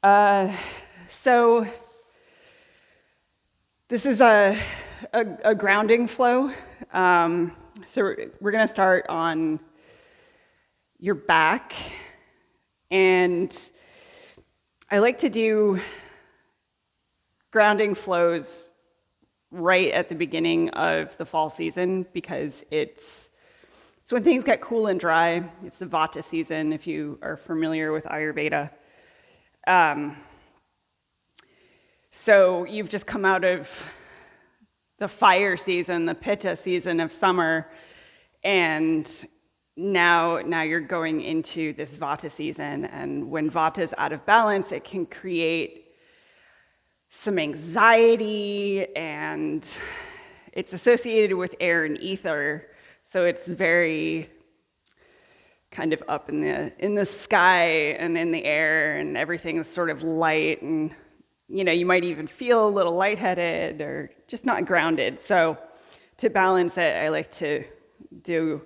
Uh, so this is a grounding flow. So we're going to start on your back. And I like to do grounding flows right at the beginning of the fall season because it's when things get cool and dry. It's the vata season, if you are familiar with Ayurveda. So you've just come out of the fire season, the pitta season of summer, and now you're going into this vata season. And when vata is out of balance, it can create some anxiety, and it's associated with air and ether, so it's very kind of up in the sky and in the air, and everything is sort of light, and you might even feel a little lightheaded or just not grounded. So to balance it, I like to do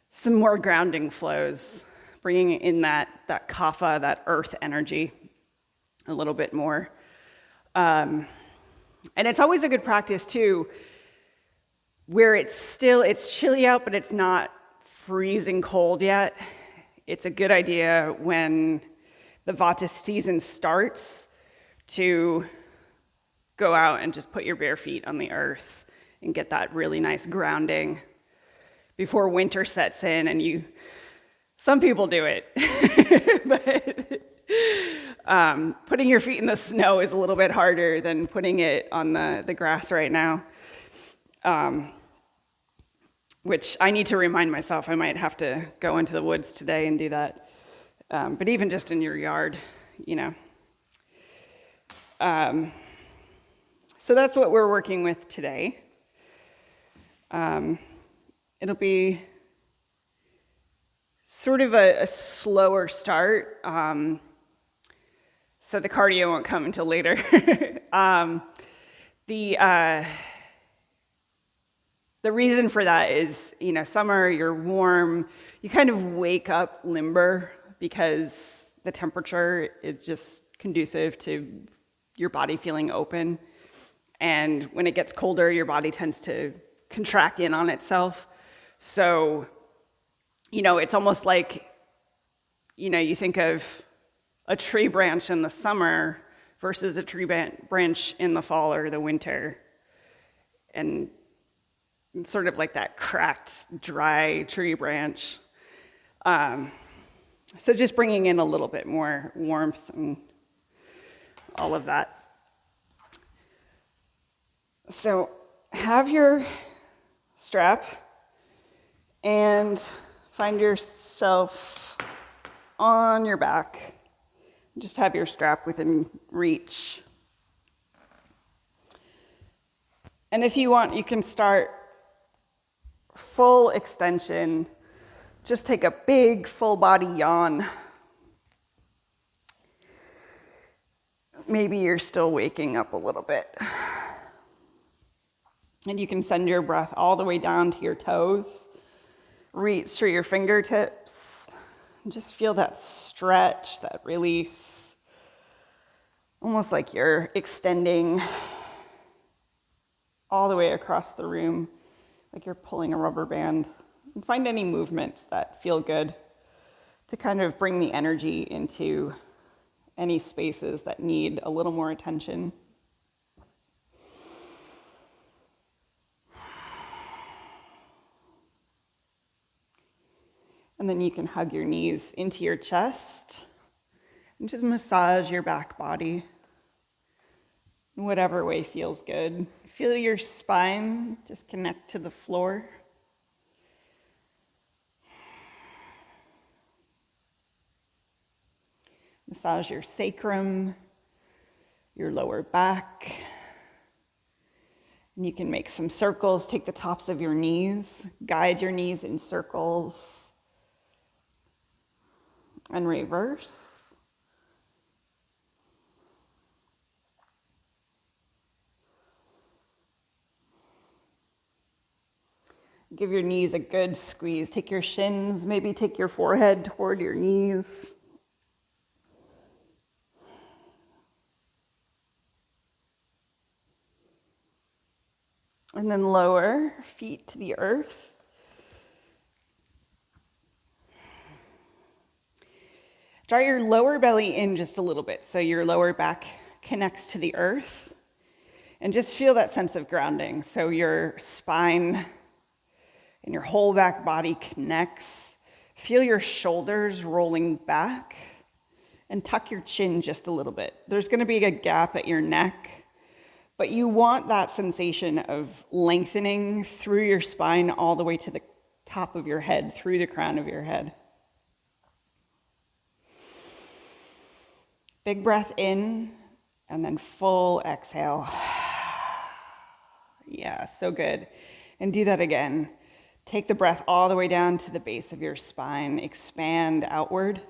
some more grounding flows, bringing in that kapha, that earth energy, a little bit more. And it's always a good practice too, where it's chilly out, but it's not freezing cold yet. It's a good idea when the vata season starts to go out and just put your bare feet on the earth and get that really nice grounding before winter sets in. And some people do it, but putting your feet in the snow is a little bit harder than putting it on the grass right now, which I need to remind myself. I might have to go into the woods today and do that. But even just in your yard, So that's what we're working with today. It'll be sort of a slower start, so the cardio won't come until later. The reason for that is, summer, you're warm, you kind of wake up limber because the temperature is just conducive to your body feeling open. And when it gets colder, your body tends to contract in on itself. So, it's almost like, you think of a tree branch in the summer versus a tree branch in the fall or the winter. And it's sort of like that cracked, dry tree branch. So just bringing in a little bit more warmth and all of that. So have your strap and find yourself on your back. Just have your strap within reach. And if you want, you can start full extension. Just take a big full body yawn. Maybe you're still waking up a little bit. And you can send your breath all the way down to your toes. Reach through your fingertips. Just feel that stretch, that release. Almost like you're extending all the way across the room, like you're pulling a rubber band. And find any movements that feel good to kind of bring the energy into any spaces that need a little more attention. And then you can hug your knees into your chest and just massage your back body in whatever way feels good. Feel your spine just connect to the floor. Massage your sacrum, your lower back. And you can make some circles. Take the tops of your knees, guide your knees in circles. And reverse. Give your knees a good squeeze. Take your shins, maybe take your forehead toward your knees. And then lower, feet to the earth. Draw your lower belly in just a little bit so your lower back connects to the earth. And just feel that sense of grounding. So your spine and your whole back body connects. Feel your shoulders rolling back and tuck your chin just a little bit. There's going to be a gap at your neck, but you want that sensation of lengthening through your spine all the way to the top of your head, through the crown of your head. Big breath in and then full exhale. Yeah, so good. And do that again. Take the breath all the way down to the base of your spine. Expand outward.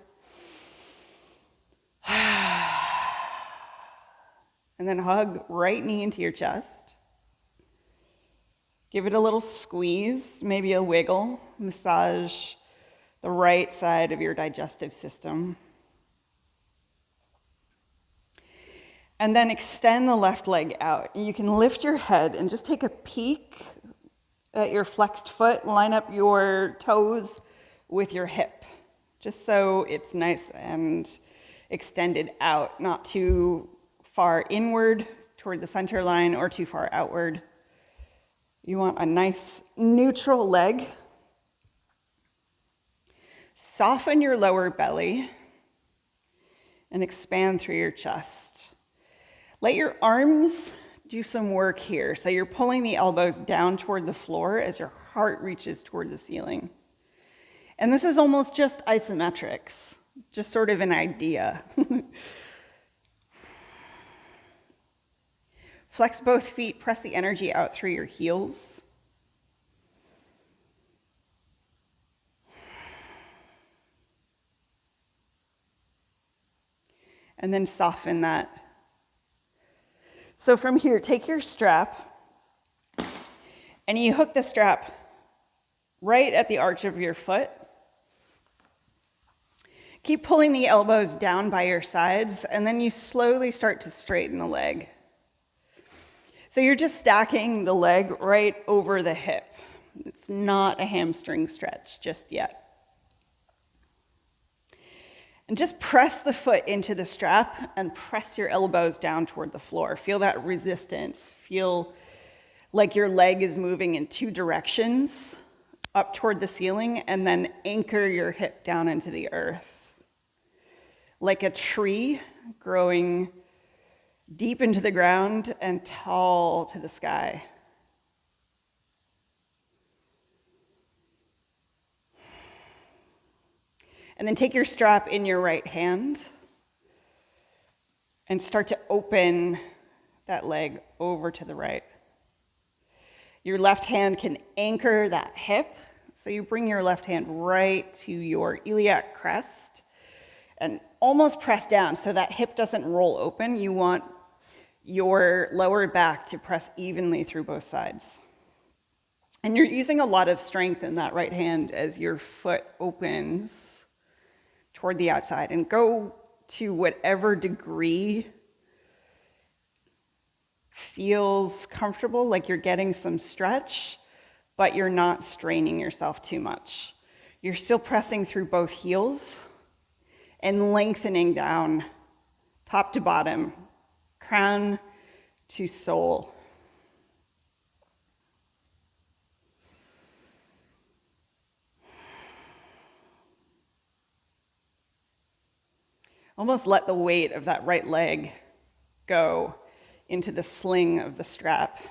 And then hug right knee into your chest. Give it a little squeeze, maybe a wiggle. Massage the right side of your digestive system. And then extend the left leg out. You can lift your head and just take a peek at your flexed foot. Line up your toes with your hip, just so it's nice and extended out, not too far inward toward the center line or too far outward. You want a nice neutral leg. Soften your lower belly and expand through your chest. Let your arms do some work here. So you're pulling the elbows down toward the floor as your heart reaches toward the ceiling. And this is almost just isometrics, just sort of an idea. Flex both feet, press the energy out through your heels. And then soften that. So from here, take your strap and you hook the strap right at the arch of your foot. Keep pulling the elbows down by your sides, and then you slowly start to straighten the leg. So you're just stacking the leg right over the hip. It's not a hamstring stretch just yet. And just press the foot into the strap and press your elbows down toward the floor. Feel that resistance. Feel like your leg is moving in two directions, up toward the ceiling, and then anchor your hip down into the earth. Like a tree growing deep into the ground and tall to the sky. And then take your strap in your right hand and start to open that leg over to the right. Your left hand can anchor that hip. So you bring your left hand right to your iliac crest and almost press down so that hip doesn't roll open. You want your lower back to press evenly through both sides. And you're using a lot of strength in that right hand as your foot opens toward the outside, and go to whatever degree feels comfortable, like you're getting some stretch, but you're not straining yourself too much. You're still pressing through both heels and lengthening down top to bottom, crown to sole. Almost let the weight of that right leg go into the sling of the strap.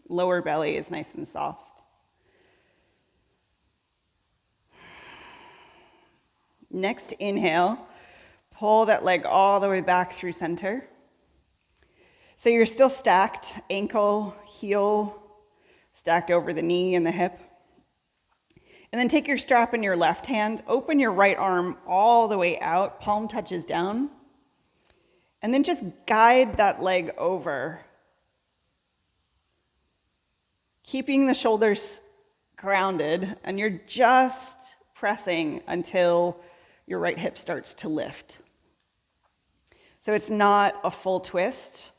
Lower belly is nice and soft. Next inhale, pull that leg all the way back through center. So you're still stacked, ankle, heel, stacked over the knee and the hip. And then take your strap in your left hand, open your right arm all the way out, palm touches down, and then just guide that leg over, keeping the shoulders grounded, and you're just pressing until your right hip starts to lift. So it's not a full twist.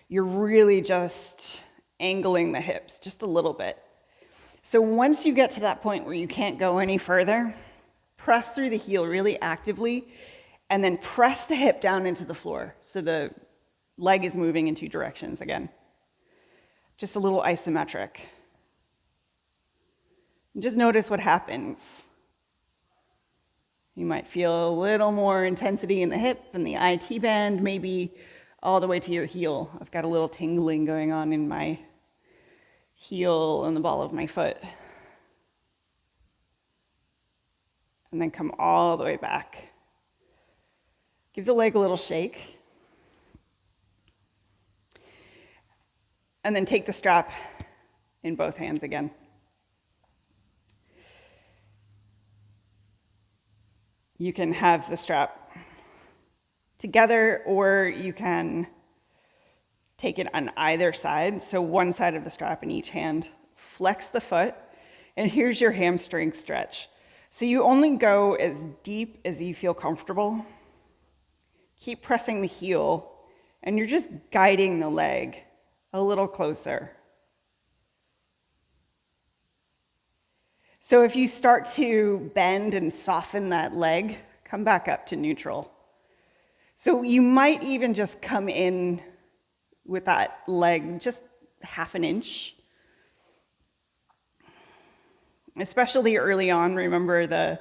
You're really just angling the hips just a little bit. So once you get to that point where you can't go any further, press through the heel really actively, and then press the hip down into the floor so the leg is moving in two directions again. Just a little isometric. And just notice what happens. You might feel a little more intensity in the hip and the IT band, maybe all the way to your heel. I've got a little tingling going on in my heel and the ball of my foot. And then come all the way back. Give the leg a little shake. And then take the strap in both hands again. You can have the strap together, or you can take it on either side. So one side of the strap in each hand. Flex the foot, and here's your hamstring stretch. So you only go as deep as you feel comfortable. Keep pressing the heel, and you're just guiding the leg a little closer. So if you start to bend and soften that leg, come back up to neutral. So you might even just come in with that leg just half an inch. Especially early on, remember the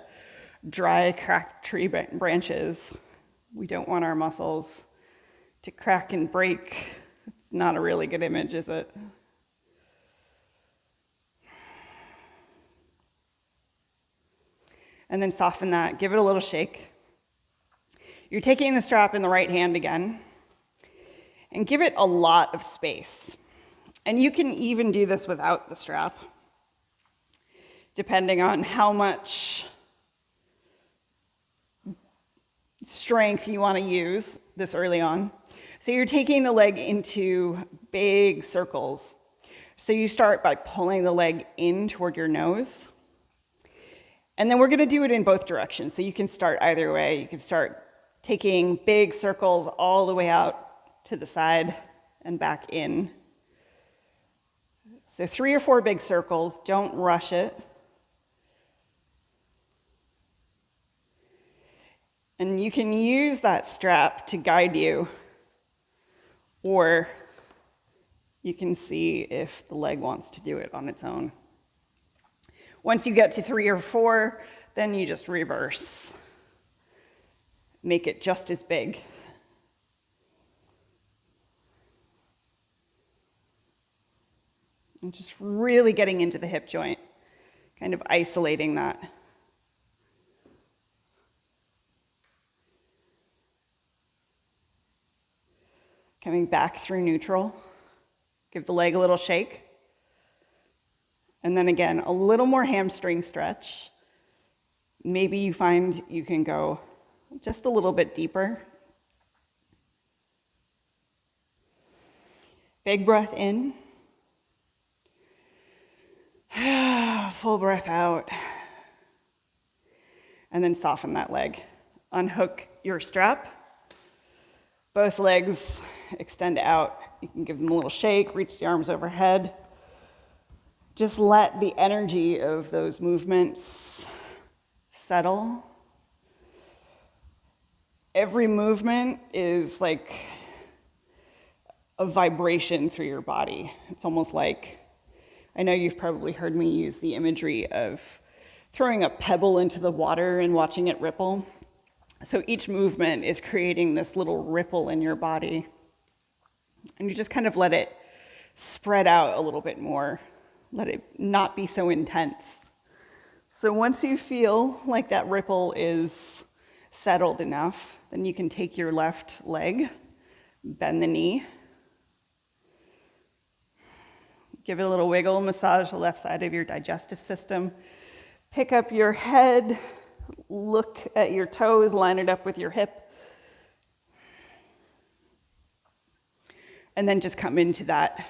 dry, cracked tree branches. We don't want our muscles to crack and break. It's not a really good image, is it? And then soften that, give it a little shake. You're taking the strap in the right hand again, and give it a lot of space. And you can even do this without the strap, depending on how much strength you want to use this early on. So you're taking the leg into big circles. So you start by pulling the leg in toward your nose. And then we're going to do it in both directions. So you can start either way. You can start taking big circles all the way out to the side and back in. So 3 or 4 big circles. Don't rush it. And you can use that strap to guide you, or you can see if the leg wants to do it on its own. Once you get to 3 or 4, then you just reverse. Make it just as big. And just really getting into the hip joint, kind of isolating that. Coming back through neutral. Give the leg a little shake. And then again, a little more hamstring stretch. Maybe you find you can go just a little bit deeper. Big breath in. Full breath out. And then soften that leg. Unhook your strap. Both legs extend out. You can give them a little shake, reach the arms overhead. Just let the energy of those movements settle. Every movement is like a vibration through your body. It's almost like, I know you've probably heard me use the imagery of throwing a pebble into the water and watching it ripple. So each movement is creating this little ripple in your body. And you just kind of let it spread out a little bit more. Let it not be so intense. So once you feel like that ripple is settled enough, then you can take your left leg, bend the knee, give it a little wiggle, massage the left side of your digestive system. Pick up your head, look at your toes, line it up with your hip. And then just come into that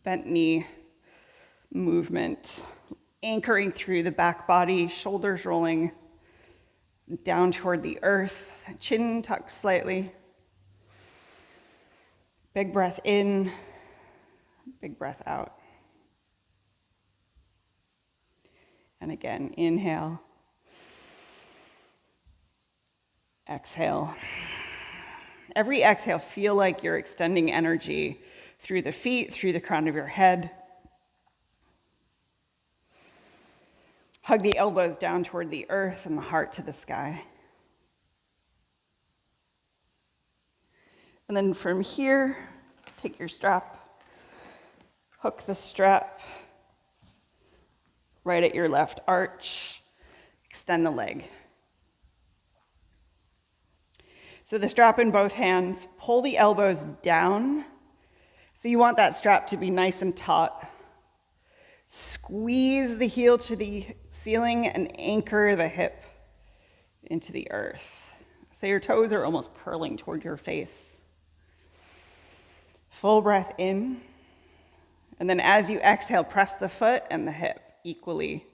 bent knee movement, anchoring through the back body, shoulders rolling down toward the earth, chin tucked slightly. Big breath in, big breath out. And again, inhale, exhale. Every exhale, feel like you're extending energy through the feet, through the crown of your head. Hug the elbows down toward the earth and the heart to the sky. And then from here, take your strap, hook the strap right at your left arch, extend the leg. So the strap in both hands, pull the elbows down. So you want that strap to be nice and taut. Squeeze the heel to the ceiling and anchor the hip into the earth. So your toes are almost curling toward your face. Full breath in. And then as you exhale, press the foot and the hip equally.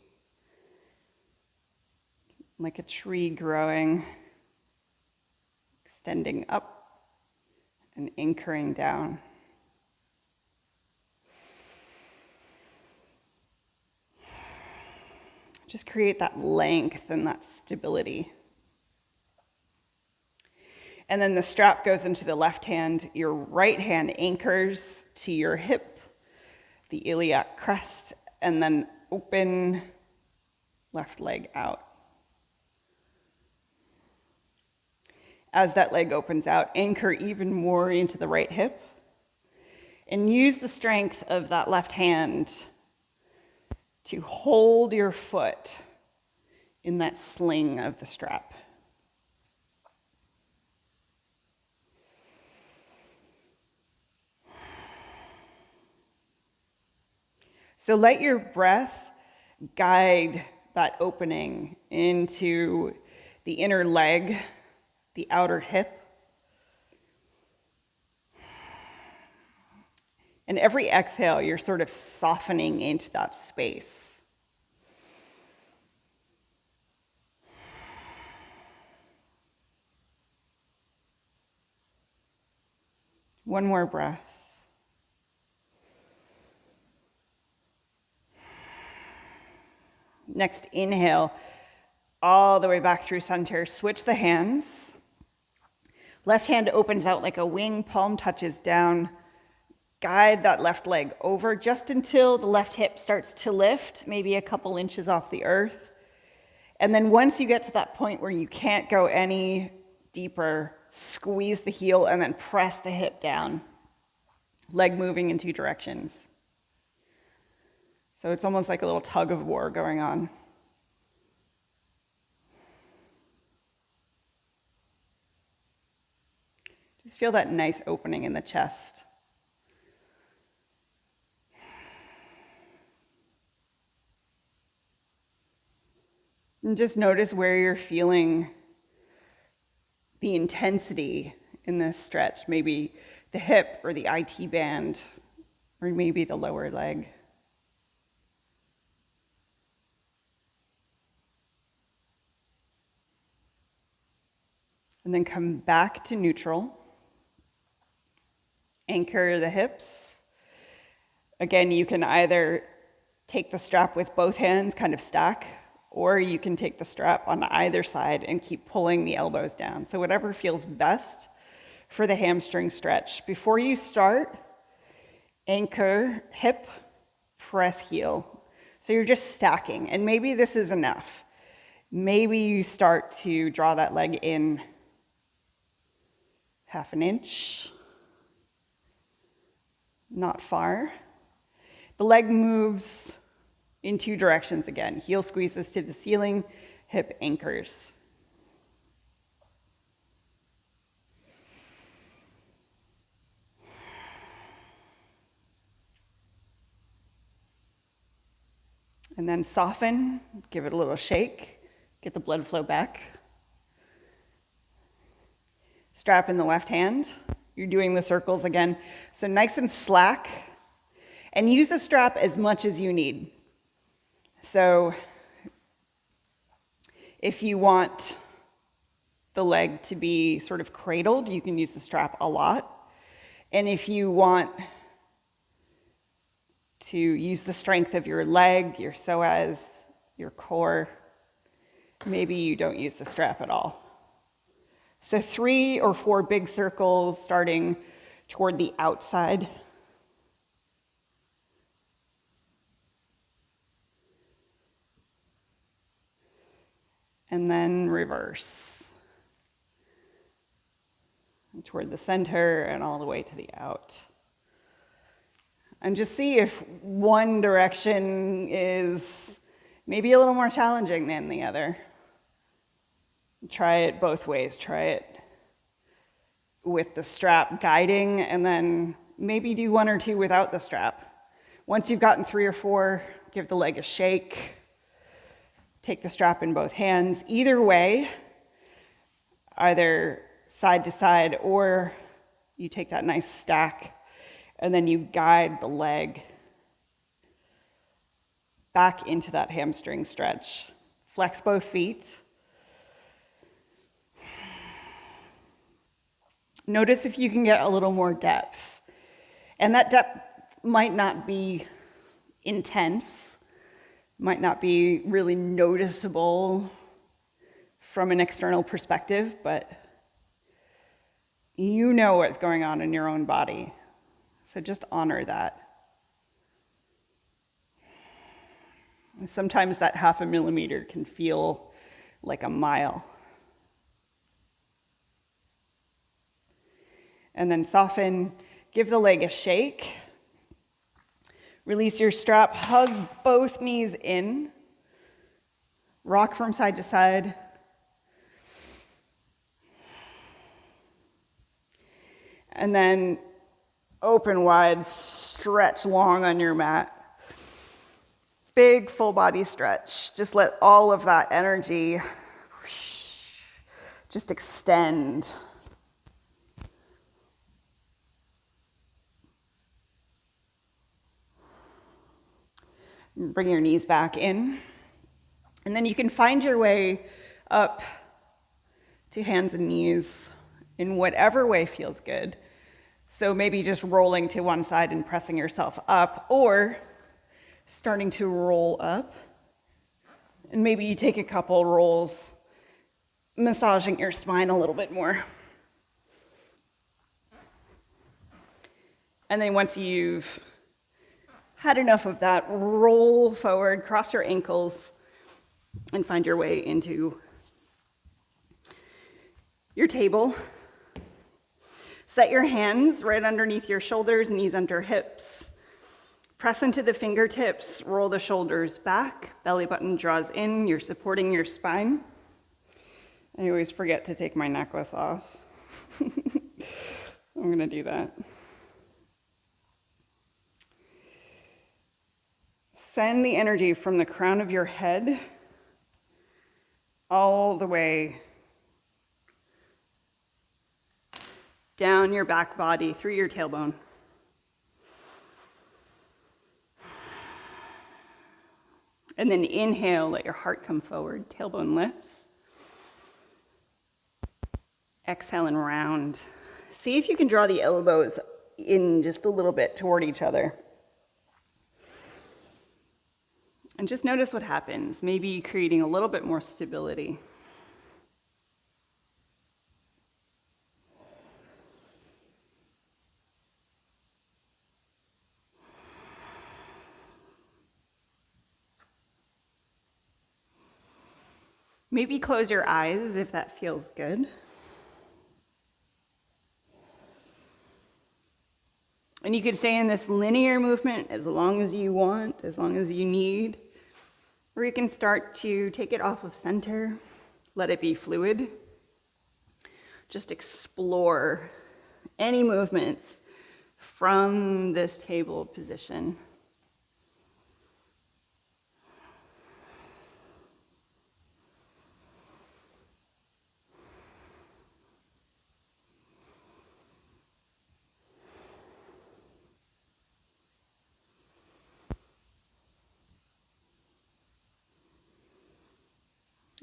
Like a tree growing, extending up and anchoring down. Just create that length and that stability. And then the strap goes into the left hand. Your right hand anchors to your hip, the iliac crest, and then open left leg out. As that leg opens out, anchor even more into the right hip and use the strength of that left hand to hold your foot in that sling of the strap. So let your breath guide that opening into the inner leg, the outer hip. And every exhale, you're sort of softening into that space. One more breath. Next, inhale all the way back through center. Switch the hands. Left hand opens out like a wing, palm touches down. Guide that left leg over just until the left hip starts to lift, maybe a couple inches off the earth. And then once you get to that point where you can't go any deeper, squeeze the heel and then press the hip down. Leg moving in two directions. So it's almost like a little tug of war going on. Just feel that nice opening in the chest. And just notice where you're feeling the intensity in this stretch. Maybe the hip or the IT band, or maybe the lower leg. And then come back to neutral. Anchor the hips. Again, you can either take the strap with both hands, kind of stack, or you can take the strap on either side and keep pulling the elbows down. So whatever feels best for the hamstring stretch. Before you start, anchor hip, press heel. So you're just stacking, and maybe this is enough. Maybe you start to draw that leg in half an inch, not far. The leg moves in two directions again. Heel squeezes to the ceiling, hip anchors. And then soften, give it a little shake, get the blood flow back. Strap in the left hand. You're doing the circles again. So nice and slack. And use the strap as much as you need. So if you want the leg to be sort of cradled, you can use the strap a lot. And if you want to use the strength of your leg, your psoas, your core, maybe you don't use the strap at all. So 3 or 4 big circles starting toward the outside. And then reverse toward the center and all the way to the out. And just see if one direction is maybe a little more challenging than the other. Try it both ways. Try it with the strap guiding, and then maybe do 1 or 2 without the strap. Once you've gotten 3 or 4, give the leg a shake. Take the strap in both hands. Either way, either side to side, or you take that nice stack and then you guide the leg back into that hamstring stretch. Flex both feet. Notice if you can get a little more depth. And that depth might not be intense, might not be really noticeable from an external perspective, but you know what's going on in your own body. So just honor that. And sometimes that 0.5 millimeter can feel like a mile. And then soften, give the leg a shake. Release your strap, hug both knees in. Rock from side to side. And then open wide, stretch long on your mat. Big full body stretch. Just let all of that energy just extend. Bring your knees back in. And then you can find your way up to hands and knees in whatever way feels good. So maybe just rolling to one side and pressing yourself up, or starting to roll up. And maybe you take a couple rolls, massaging your spine a little bit more. And then once you've had enough of that, roll forward, cross your ankles, and find your way into your table. Set your hands right underneath your shoulders, knees under hips. Press into the fingertips, roll the shoulders back, belly button draws in, you're supporting your spine. I always forget to take my necklace off. I'm gonna do that. Send the energy from the crown of your head all the way down your back body, through your tailbone. And then inhale, let your heart come forward, tailbone lifts. Exhale and round. See if you can draw the elbows in just a little bit toward each other. And just notice what happens, maybe creating a little bit more stability. Maybe close your eyes if that feels good. And you could stay in this linear movement as long as you want, as long as you need. Or you can start to take it off of center, let it be fluid. Just explore any movements from this table position.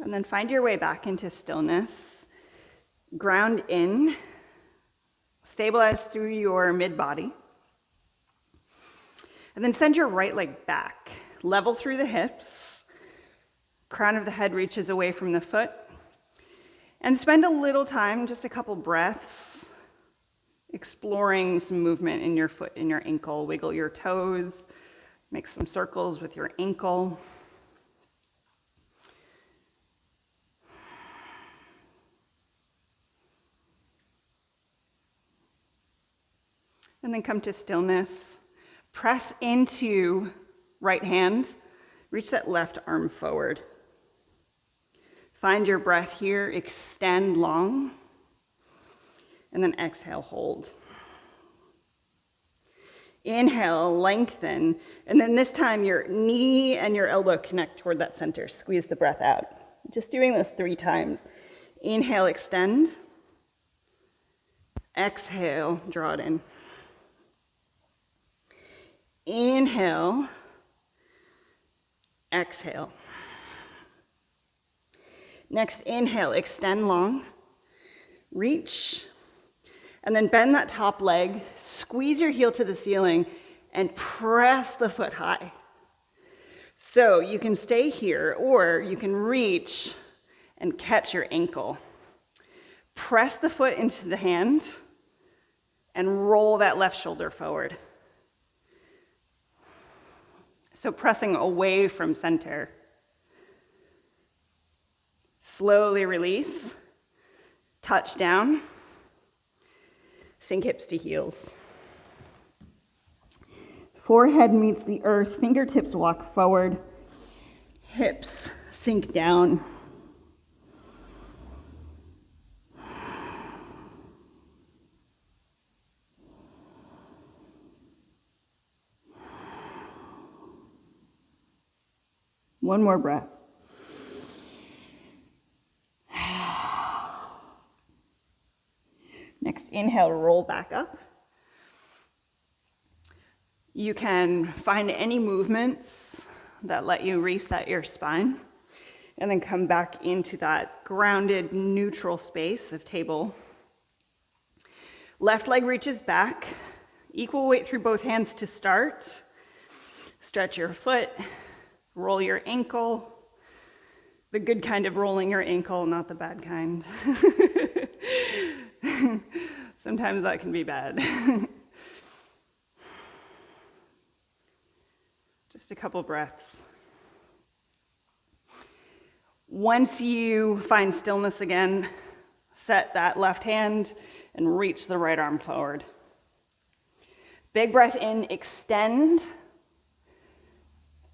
And then find your way back into stillness. Ground in. Stabilize through your mid-body. And then send your right leg back. Level through the hips. Crown of the head reaches away from the foot. And spend a little time, just a couple breaths, exploring some movement in your foot, in your ankle. Wiggle your toes. Make some circles with your ankle. And then come to stillness. Press into right hand. Reach that left arm forward. Find your breath here. Extend long. And then exhale, hold. Inhale, lengthen. And then this time your knee and your elbow connect toward that center. Squeeze the breath out. Just doing this 3 times. Inhale, extend. Exhale, draw it in. Inhale, exhale. Next, inhale, extend long, reach, and then bend that top leg, squeeze your heel to the ceiling, and press the foot high. So you can stay here, or you can reach and catch your ankle. Press the foot into the hand, and roll that left shoulder forward. So pressing away from center. Slowly release. Touch down. Sink hips to heels. Forehead meets the earth. Fingertips walk forward. Hips sink down. One more breath. Next, inhale, roll back up. You can find any movements that let you reset your spine, and then come back into that grounded, neutral space of table. Left leg reaches back. Equal weight through both hands to start. Stretch your foot. Roll your ankle, the good kind of rolling your ankle, not the bad kind. Sometimes that can be bad. Just a couple breaths. Once you find stillness again, set that left hand and reach the right arm forward. Big breath in, extend.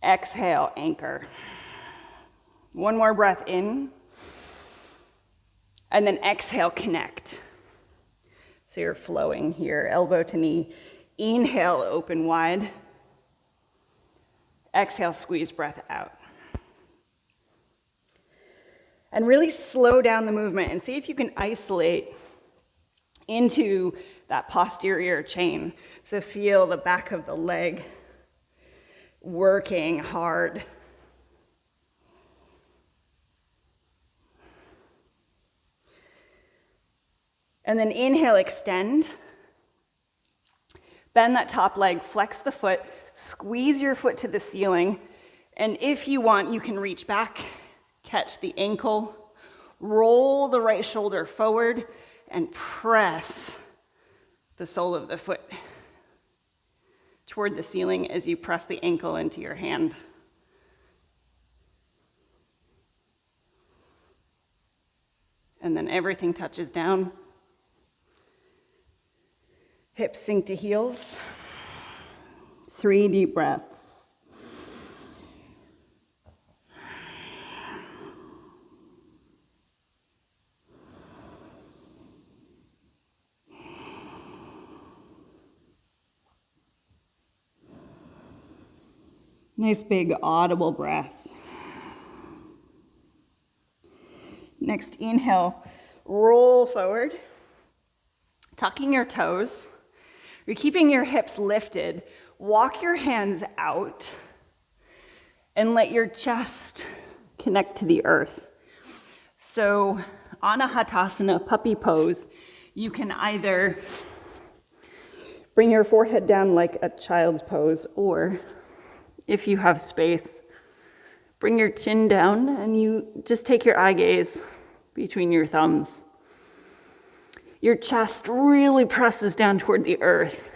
Exhale, anchor. One more breath in. And then exhale, connect. So you're flowing here, elbow to knee. Inhale, open wide. Exhale, squeeze breath out. And really slow down the movement and see if you can isolate into that posterior chain. So feel the back of the leg working hard. And then inhale, extend. Bend that top leg, flex the foot, squeeze your foot to the ceiling. And if you want, you can reach back, catch the ankle, roll the right shoulder forward, and press the sole of the foot toward the ceiling as you press the ankle into your hand. And then everything touches down. Hips sink to heels. 3 deep breaths. Nice big audible breath. Next, inhale, roll forward, tucking your toes. You're keeping your hips lifted. Walk your hands out and let your chest connect to the earth. So Anahatasana, puppy pose, you can either Bring your forehead down like a child's pose, or if you have space, bring your chin down and you just take your eye gaze between your thumbs. Your chest really presses down toward the earth.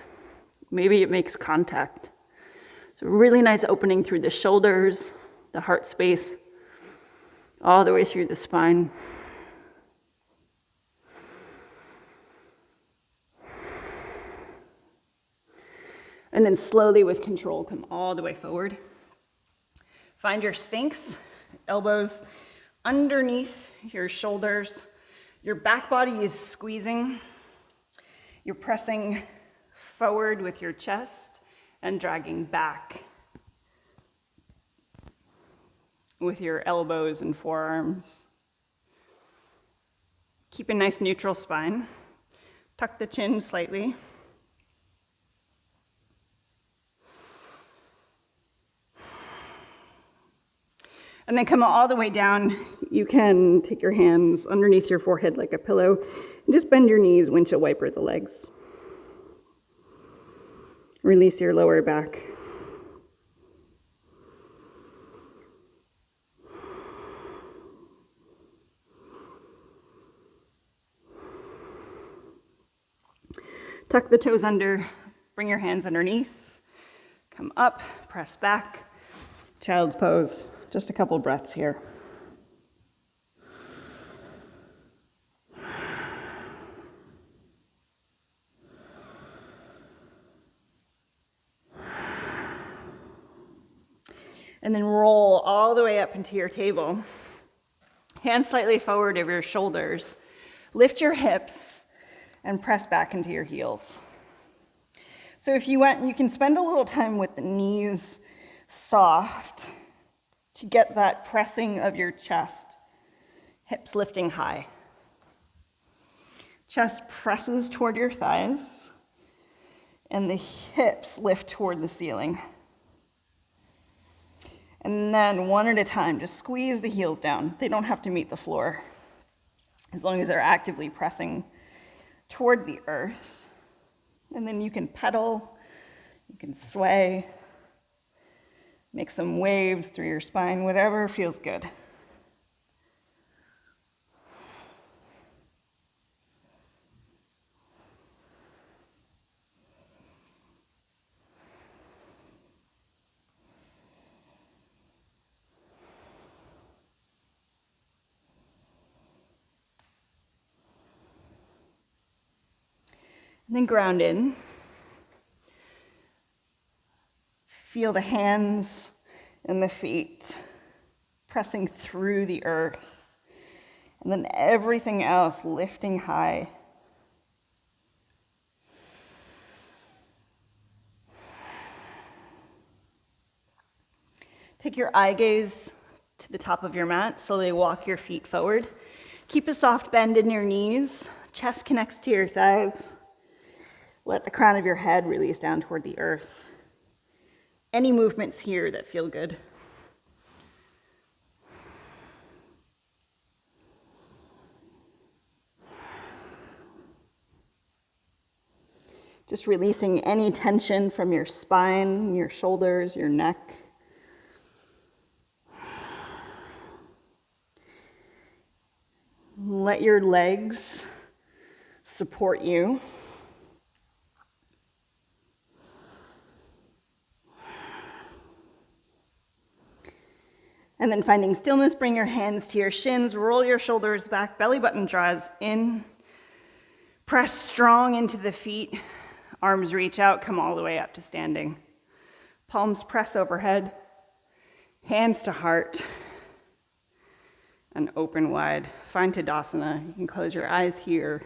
Maybe it makes contact. So really nice opening through the shoulders, the heart space, all the way through the spine. And then slowly with control, come all the way forward. Find your sphinx, elbows underneath your shoulders. Your back body is squeezing. You're pressing forward with your chest and dragging back with your elbows and forearms. Keep a nice neutral spine. Tuck the chin slightly. And then come all the way down. You can take your hands underneath your forehead like a pillow and just bend your knees, windshield wiper the legs. Release your lower back. Tuck the toes under, bring your hands underneath, come up, press back, child's pose. Just a couple breaths here. And then roll all the way up into your table. Hands slightly forward over your shoulders. Lift your hips and press back into your heels. So if you want, you can spend a little time with the knees soft to get that pressing of your chest, hips lifting high. Chest presses toward your thighs, and the hips lift toward the ceiling. And then one at a time, just squeeze the heels down. They don't have to meet the floor, as long as they're actively pressing toward the earth. And then you can pedal, you can sway, make some waves through your spine, whatever feels good. And then ground in. Feel the hands and the feet pressing through the earth. And then everything else lifting high. Take your eye gaze to the top of your mat. Slowly walk your feet forward. Keep a soft bend in your knees. Chest connects to your thighs. Let the crown of your head release down toward the earth. Any movements here that feel good. Just releasing any tension from your spine, your shoulders, your neck. Let your legs support you. And then finding stillness, bring your hands to your shins, roll your shoulders back, belly button draws in. Press strong into the feet, arms reach out, come all the way up to standing. Palms press overhead, hands to heart, and open wide. Find Tadasana. You can close your eyes here.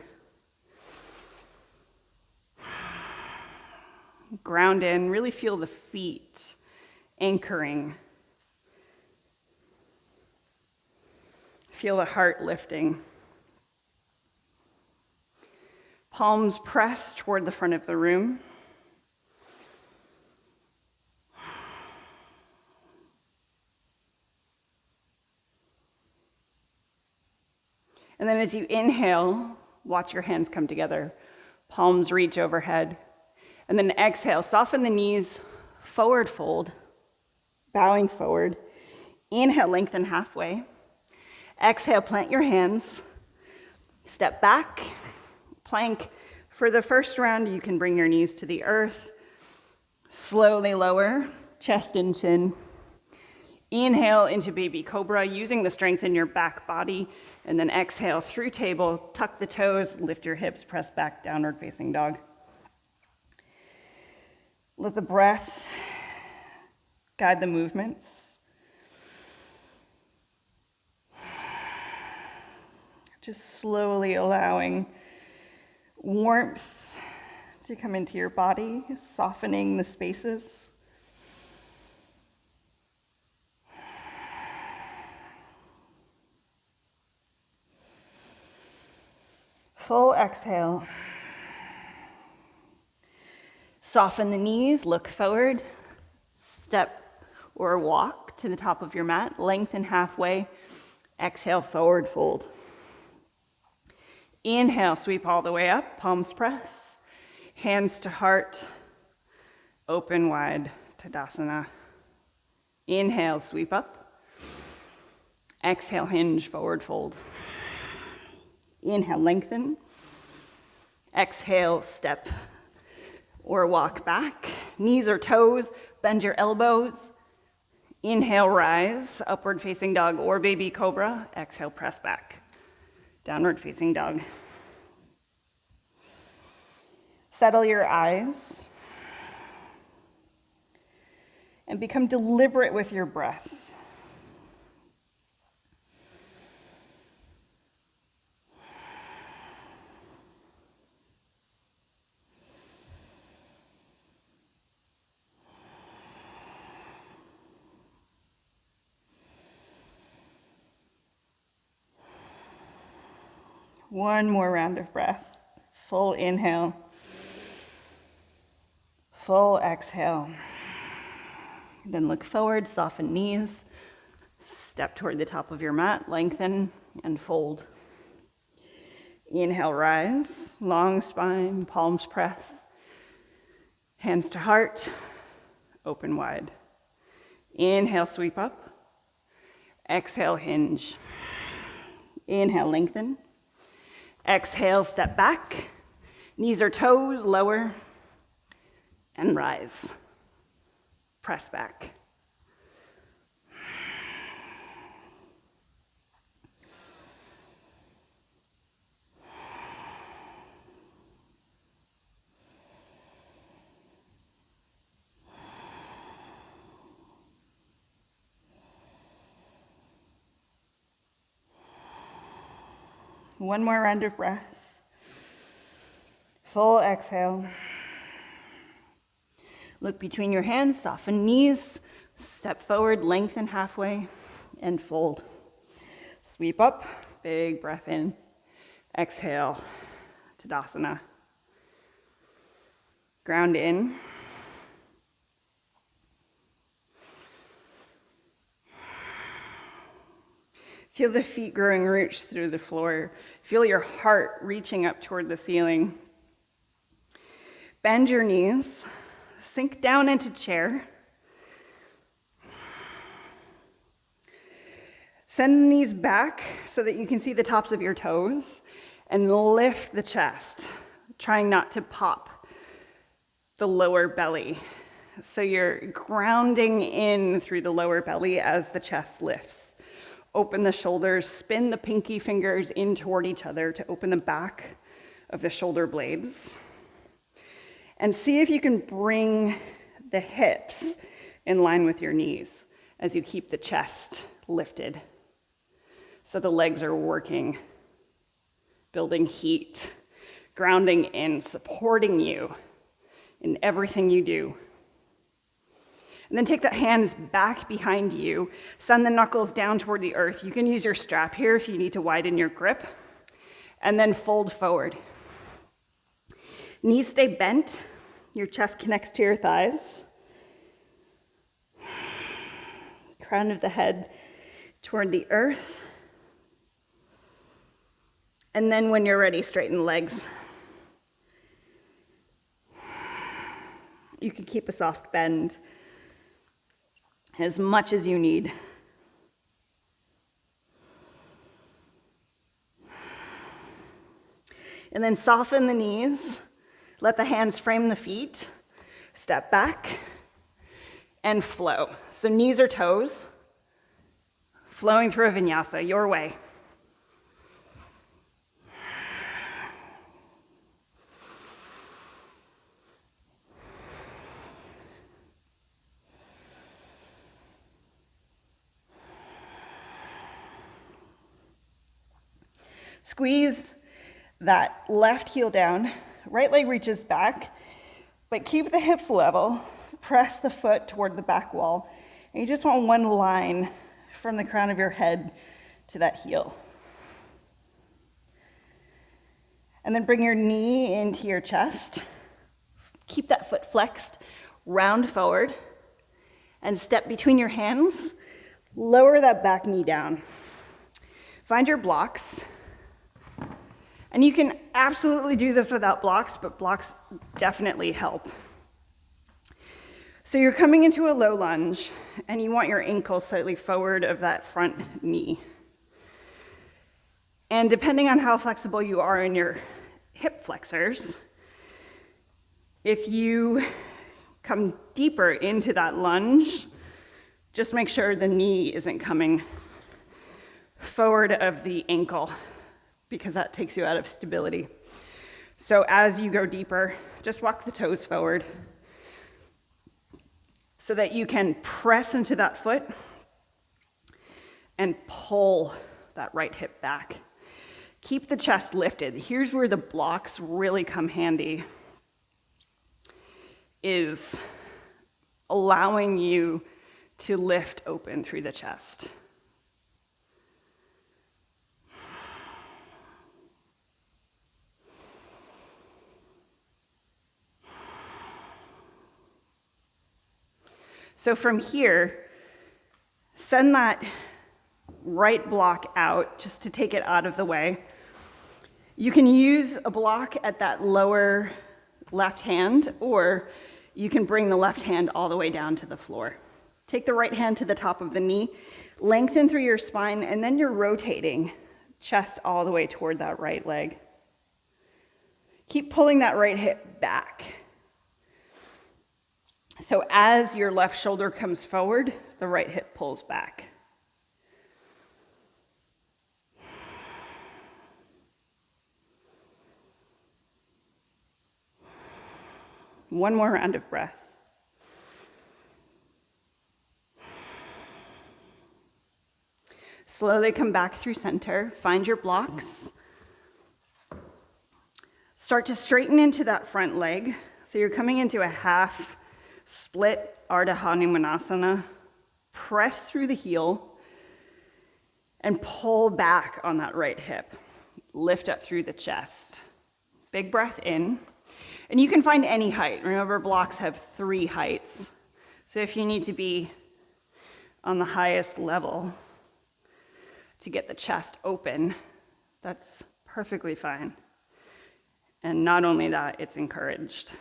Ground in, really feel the feet anchoring. Feel the heart lifting. Palms press toward the front of the room. And then as you inhale, watch your hands come together. Palms reach overhead. And then exhale, soften the knees, forward fold, bowing forward. Inhale, lengthen halfway. Exhale, plant your hands. Step back, plank. For the first round, you can bring your knees to the earth. Slowly lower, chest and chin. Inhale into baby cobra, using the strength in your back body. And then exhale through table, tuck the toes, lift your hips, press back, downward facing dog. Let the breath guide the movements. Just slowly allowing warmth to come into your body, softening the spaces. Full exhale. Soften the knees, look forward, step or walk to the top of your mat, lengthen halfway, exhale, forward fold. Inhale, sweep all the way up, palms press, hands to heart, open wide, Tadasana. Inhale, sweep up. Exhale, hinge, forward fold. Inhale, lengthen. Exhale, step or walk back. Knees or toes, bend your elbows. Inhale, rise, upward facing dog or baby cobra. Exhale, press back. Downward facing dog. Settle your eyes and become deliberate with your breath. One more round of breath. Full inhale. Full exhale. Then look forward, soften knees. Step toward the top of your mat, lengthen and fold. Inhale, rise, long spine, palms press. Hands to heart, open wide. Inhale, sweep up. Exhale, hinge. Inhale, lengthen. Exhale, step back. Knees or toes, lower. And rise. Press back. One more round of breath. Full exhale. Look between your hands, soften knees, step forward, lengthen halfway, and fold. Sweep up, big breath in. Exhale, Tadasana. Ground in. Feel the feet growing roots through the floor. Feel your heart reaching up toward the ceiling. Bend your knees. Sink down into chair. Send the knees back so that you can see the tops of your toes and lift the chest, trying not to pop the lower belly. So you're grounding in through the lower belly as the chest lifts. Open the shoulders, spin the pinky fingers in toward each other to open the back of the shoulder blades. And see if you can bring the hips in line with your knees as you keep the chest lifted. So the legs are working, building heat, grounding in, supporting you in everything you do. And then take the hands back behind you, send the knuckles down toward the earth. You can use your strap here if you need to widen your grip, and then fold forward. Knees stay bent, your chest connects to your thighs. Crown of the head toward the earth. And then when you're ready, straighten the legs. keep a soft bend as much as you need. And then soften the knees. Let the hands frame the feet. Step back and flow. So knees or toes, flowing through a vinyasa, your way. Squeeze that left heel down, right leg reaches back, but keep the hips level, press the foot toward the back wall, and you just want one line from the crown of your head to that heel. And then bring your knee into your chest, keep that foot flexed, round forward, and step between your hands, lower that back knee down. Find your blocks. And you can absolutely do this without blocks, but blocks definitely help. So you're coming into a low lunge, and you want your ankle slightly forward of that front knee. And depending on how flexible you are in your hip flexors, if you come deeper into that lunge, just make sure the knee isn't coming forward of the ankle, because that takes you out of stability. So as you go deeper, just walk the toes forward so that you can press into that foot and pull that right hip back. Keep the chest lifted. Here's where the blocks really come handy, is allowing you to lift open through the chest. So from here, send that right block out just to take it out of the way. You can use a block at that lower left hand, or you can bring the left hand all the way down to the floor. Take the right hand to the top of the knee, lengthen through your spine, and then you're rotating chest all the way toward that right leg. Keep pulling that right hip back. So as your left shoulder comes forward, the right hip pulls back. One more round of breath. Slowly come back through center. Find your blocks. Start to straighten into that front leg. So you're coming into a half split Ardha Hanumanasana. Press through the heel and pull back on that right hip. Lift up through the chest. Big breath in. And you can find any height. Remember, blocks have 3 heights. So if you need to be on the highest level to get the chest open, that's perfectly fine. And not only that, it's encouraged.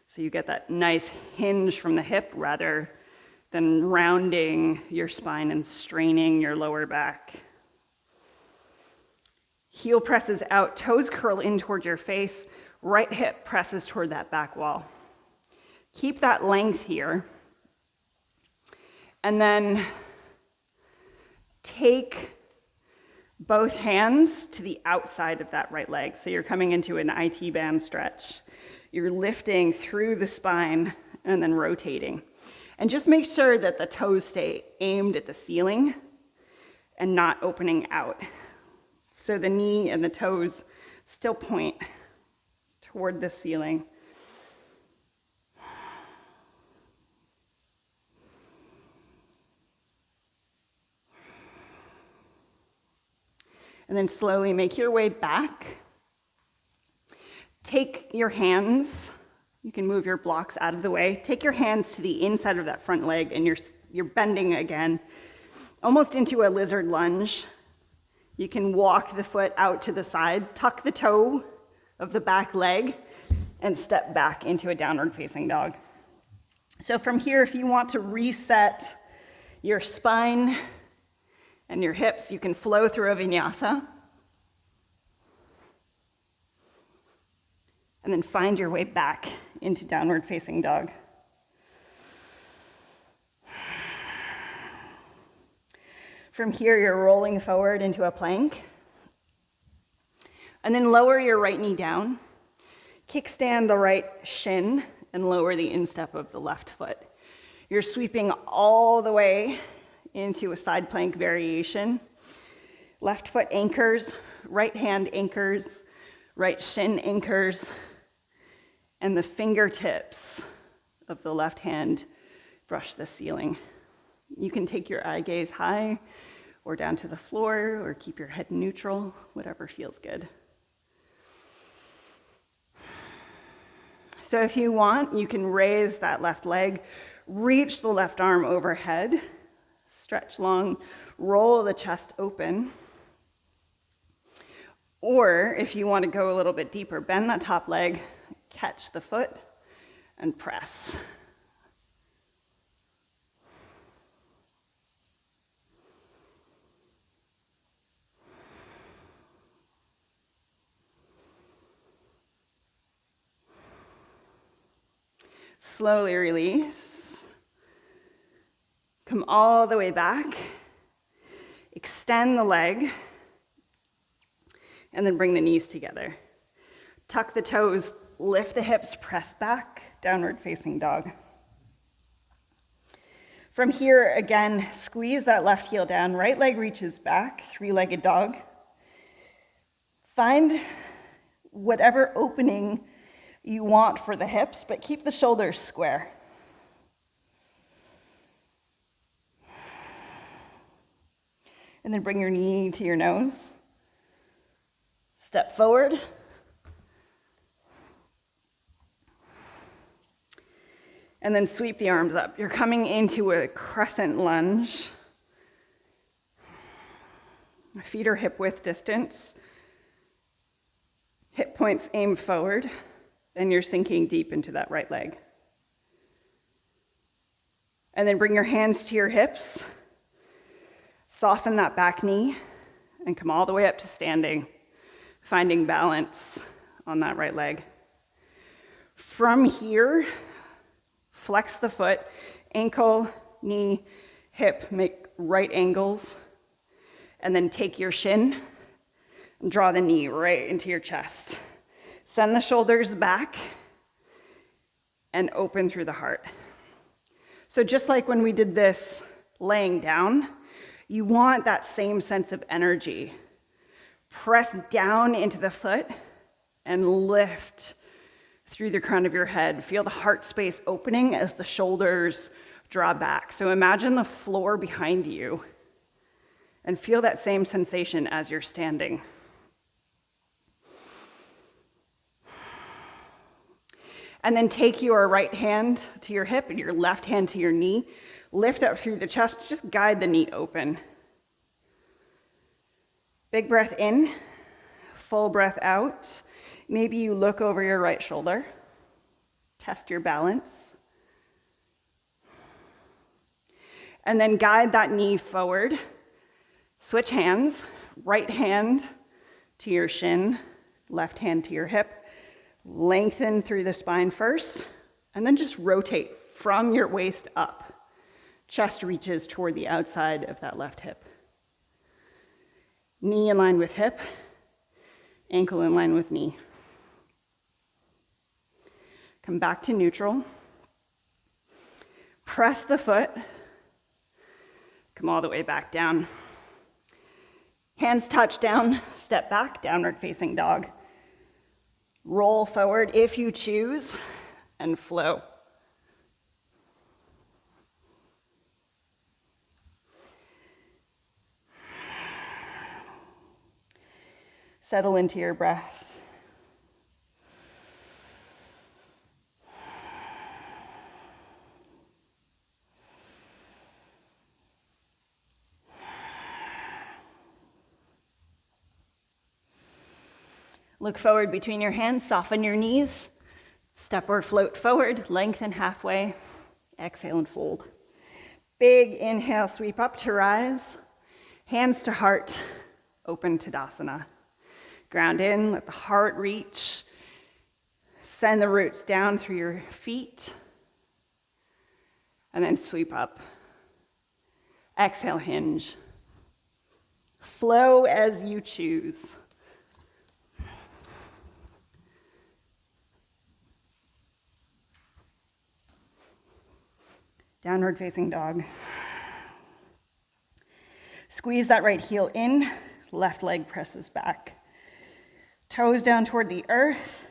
So you get that nice hinge from the hip rather than rounding your spine and straining your lower back. Heel presses out, toes curl in toward your face, right hip presses toward that back wall. Keep that length here. And then take both hands to the outside of that right leg. So you're coming into an IT band stretch. You're lifting through the spine and then rotating. And just make sure that the toes stay aimed at the ceiling and not opening out. So the knee and the toes still point toward the ceiling. And then slowly make your way back. Take your hands, you can move your blocks out of the way. Take your hands to the inside of that front leg, and you're bending again, almost into a lizard lunge. You can walk the foot out to the side, tuck the toe of the back leg, and step back into a downward facing dog. So from here, if you want to reset your spine and your hips, you can flow through a vinyasa. And then find your way back into downward facing dog. From here, you're rolling forward into a plank. And then lower your right knee down. Kickstand the right shin and lower the instep of the left foot. You're sweeping all the way into a side plank variation. Left foot anchors, right hand anchors, right shin anchors, and the fingertips of the left hand brush the ceiling. You can take your eye gaze high or down to the floor or keep your head neutral, whatever feels good. So if you want, you can raise that left leg, reach the left arm overhead, stretch long, roll the chest open. Or if you want to go a little bit deeper, bend that top leg, catch the foot, and press. Slowly release. Come all the way back. Extend the leg. And then bring the knees together. Tuck the toes, lift the hips, press back, downward facing dog. From here, again, squeeze that left heel down, right leg reaches back, three-legged dog. Find whatever opening you want for the hips, but keep the shoulders square. And then bring your knee to your nose. Step forward. And then sweep the arms up. You're coming into a crescent lunge. Feet are hip width distance. Hip points aim forward, and you're sinking deep into that right leg. And then bring your hands to your hips. Soften that back knee, and come all the way up to standing, finding balance on that right leg. From here, flex the foot, ankle, knee, hip, make right angles, and then take your shin and draw the knee right into your chest. Send the shoulders back and open through the heart. So just like when we did this laying down, you want that same sense of energy. Press down into the foot and lift through the crown of your head. Feel the heart space opening as the shoulders draw back. So imagine the floor behind you and feel that same sensation as you're standing. And then take your right hand to your hip and your left hand to your knee. Lift up through the chest, just guide the knee open. Big breath in, full breath out. Maybe you look over your right shoulder. Test your balance. And then guide that knee forward. Switch hands, right hand to your shin, left hand to your hip. Lengthen through the spine first, and then just rotate from your waist up. Chest reaches toward the outside of that left hip. Knee in line with hip, ankle in line with knee. Come back to neutral. Press the foot. Come all the way back down. Hands touch down, step back, downward facing dog. Roll forward if you choose, and flow. Settle into your breath. Look forward between your hands, soften your knees, Step or float forward, lengthen halfway, exhale and fold. Big inhale, sweep up to rise, hands to heart, open Tadasana. Ground in, let the heart reach, send the roots down through your feet, and then sweep up. Exhale, hinge. Flow as you choose. Downward facing dog. Squeeze that right heel in, left leg presses back. Toes down toward the earth,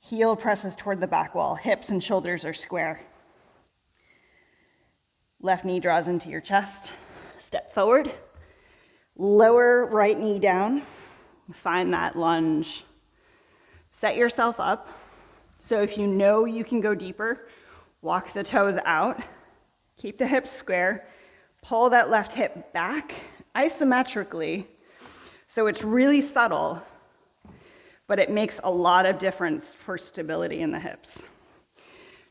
heel presses toward the back wall. Hips and shoulders are square. Left knee draws into your chest. Step forward. Lower right knee down. Find that lunge. Set yourself up. So if you know you can go deeper, walk the toes out. Keep the hips square. Pull that left hip back isometrically. So it's really subtle, but it makes a lot of difference for stability in the hips.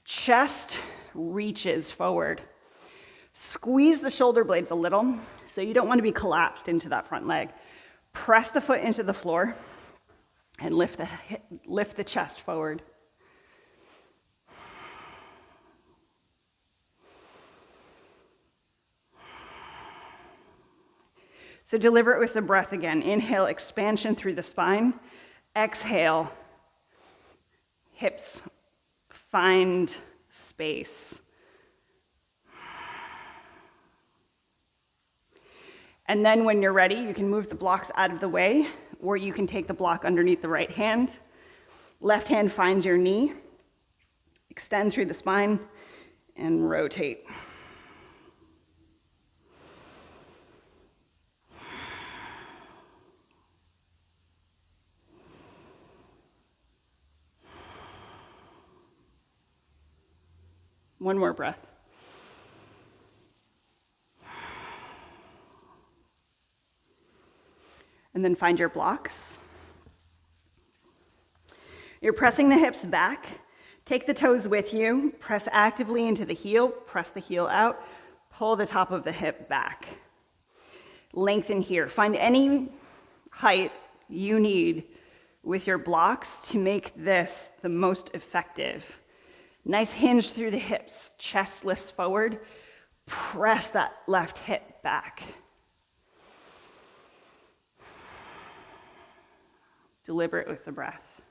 Chest reaches forward. Squeeze the shoulder blades a little, so you don't want to be collapsed into that front leg. Press the foot into the floor and lift the chest forward. So deliver it with the breath again. Inhale, expansion through the spine. Exhale, hips find space. And then when you're ready, you can move the blocks out of the way, or you can take the block underneath the right hand. Left hand finds your knee. Extend through the spine and rotate. One more breath. And then find your blocks. You're pressing the hips back. Take the toes with you. Press actively into the heel. Press the heel out. Pull the top of the hip back. Lengthen here. Find any height you need with your blocks to make this the most effective. Nice hinge through the hips. Chest lifts forward. Press that left hip back. Deliver it with the breath.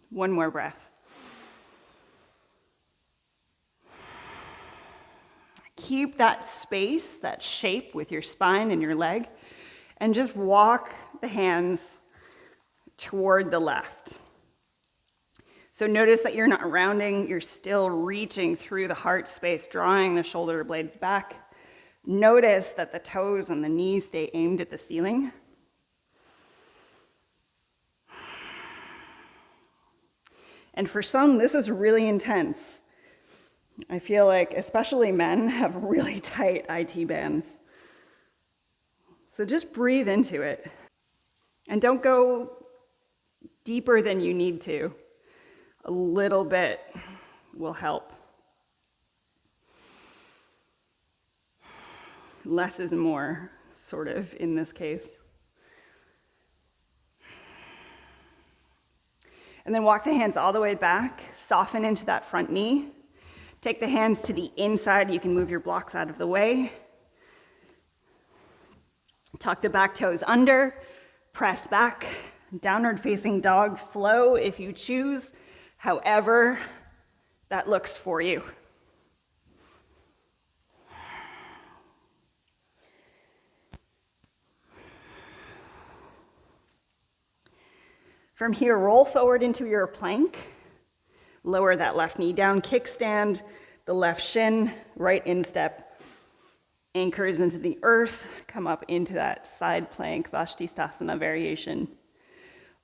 One more breath. Keep that space, that shape with your spine and your leg, and just walk the hands toward the left. So notice that you're not rounding, you're still reaching through the heart space, drawing the shoulder blades back. Notice that the toes and the knees stay aimed at the ceiling. And for some, this is really intense. I feel like, especially men, have really tight IT bands. So just breathe into it. And don't go deeper than you need to. A little bit will help. Less is more, sort of, in this case. And then walk the hands all the way back. Soften into that front knee. Take the hands to the inside. You can move your blocks out of the way. Tuck the back toes under. Press back. Downward facing dog. Flow if you choose. However that looks for you. From here, roll forward into your plank. Lower that left knee down, kickstand the left shin, right instep. Anchors into the earth, come up into that side plank, Vastisthasana variation.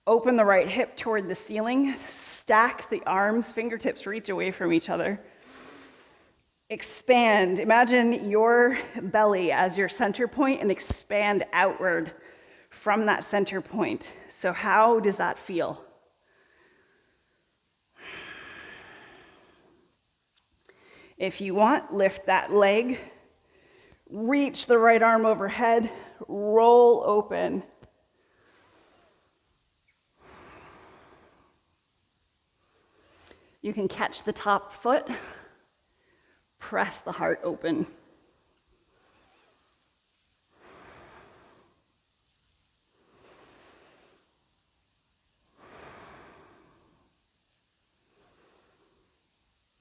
Open the right hip toward the ceiling, stack the arms, fingertips reach away from each other. Expand. Imagine your belly as your center point and expand outward from that center point. So how does that feel? If you want, lift that leg, reach the right arm overhead, roll open. You can catch the top foot, press the heart open.